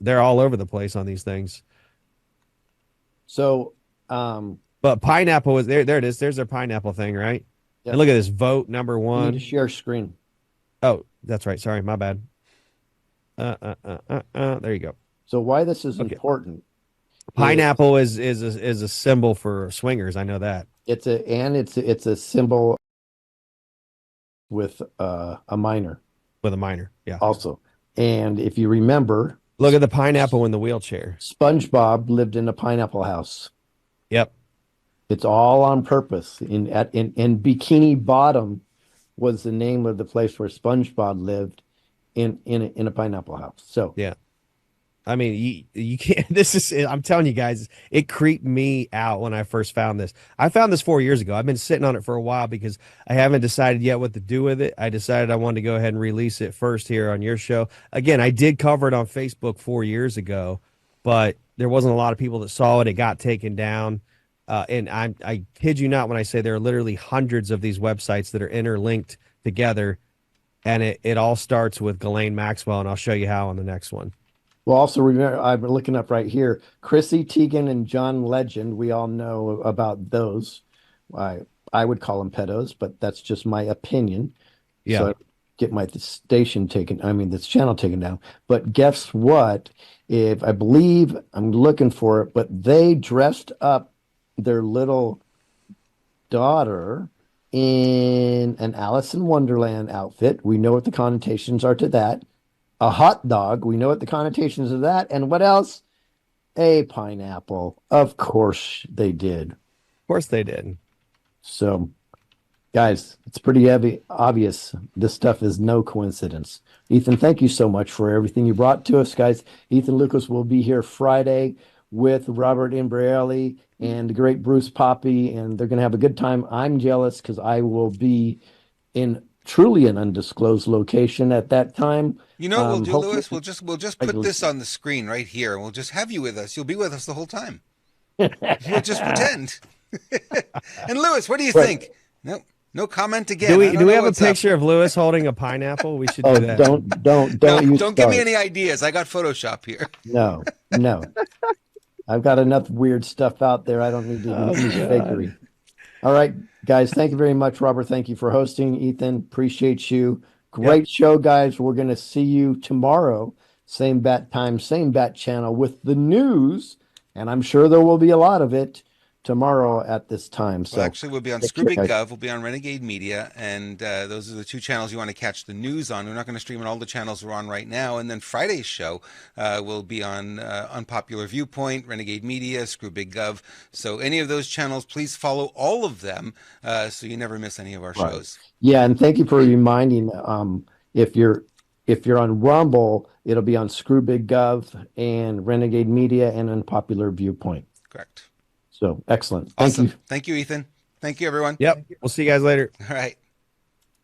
They're all over the place on these things. So, but pineapple is there. There it is. There's their pineapple thing, right? Yep. And look at this vote number you one. need to share screen. Oh, that's right. Sorry, my bad. There you go. So why this is Okay. important? Pineapple is a symbol for swingers. I know that. It's a symbol with a minor With a minor. Yeah. also. And if you remember, Look at the pineapple in the wheelchair. SpongeBob lived in a pineapple house. Yep. It's all on purpose. In Bikini Bottom was the name of the place where SpongeBob lived in a pineapple house. So Yeah. I mean, you can't. I'm telling you guys, it creeped me out when I first found this. I found this 4 years ago. I've been sitting on it for a while because I haven't decided yet what to do with it. I decided I wanted to go ahead and release it first here on your show. Again, I did cover it on Facebook 4 years ago, but there wasn't a lot of people that saw it. It got taken down. And I kid you not when I say there are literally hundreds of these websites that are interlinked together. And it all starts with Ghislaine Maxwell, and I'll show you how on the next one. well, also remember, I'm looking up right here, Chrissy Teigen and John Legend. We all know about those. I would call them pedos, but that's just my opinion. Yeah. So I get my station taken. I mean, this channel taken down. But guess what? If I believe I'm looking for it, but they dressed up their little daughter in an Alice in Wonderland outfit. We know what the connotations are to that. A hot dog. We know what the connotations of that. And what else? A pineapple. Of course they did. Of course they did. So, guys, it's pretty obvious. This stuff is no coincidence. Ethan, thank you so much for everything you brought to us, guys. Ethan Lucas will be here Friday with Robert Imbrielli and the great Bruce Poppy, and they're going to have a good time. I'm jealous because I will be in truly an undisclosed location at that time. You know what we'll do, hopefully- Lewis? We'll just put this on the screen right here, and we'll just have you with us. You'll be with us the whole time. We'll just pretend. And Lewis, what do you think? No comment again. Do I we don't do we know have a what's up. picture of Lewis holding a pineapple? We should Oh, do that. don't No, you don't give me start. any ideas. I got Photoshop here. No. I've got enough weird stuff out there. I don't need to use fakery. All right, guys. Thank you very much, Robert. Thank you for hosting. Ethan, appreciate you. Great show, guys. We're going to see you tomorrow. Same bat time, same bat channel with the news. And I'm sure there will be a lot of it tomorrow at this time. So Well, actually, we'll be on take care, Screwbig guys. Gov. We'll be on Renegade Media, and those are the two channels you want to catch the news on. We're not going to stream on all the channels we're on right now. And then Friday's show will be on Unpopular Viewpoint, Renegade Media, Screwbig Gov. So any of those channels, please follow all of them so you never miss any of our shows. Yeah, and thank you for reminding. If you're on Rumble, it'll be on Screwbig Gov and Renegade Media and Unpopular Viewpoint. Correct. So excellent. Thank Awesome. you. Thank you, Ethan. Thank you, everyone. Yep. We'll see you guys later. All right.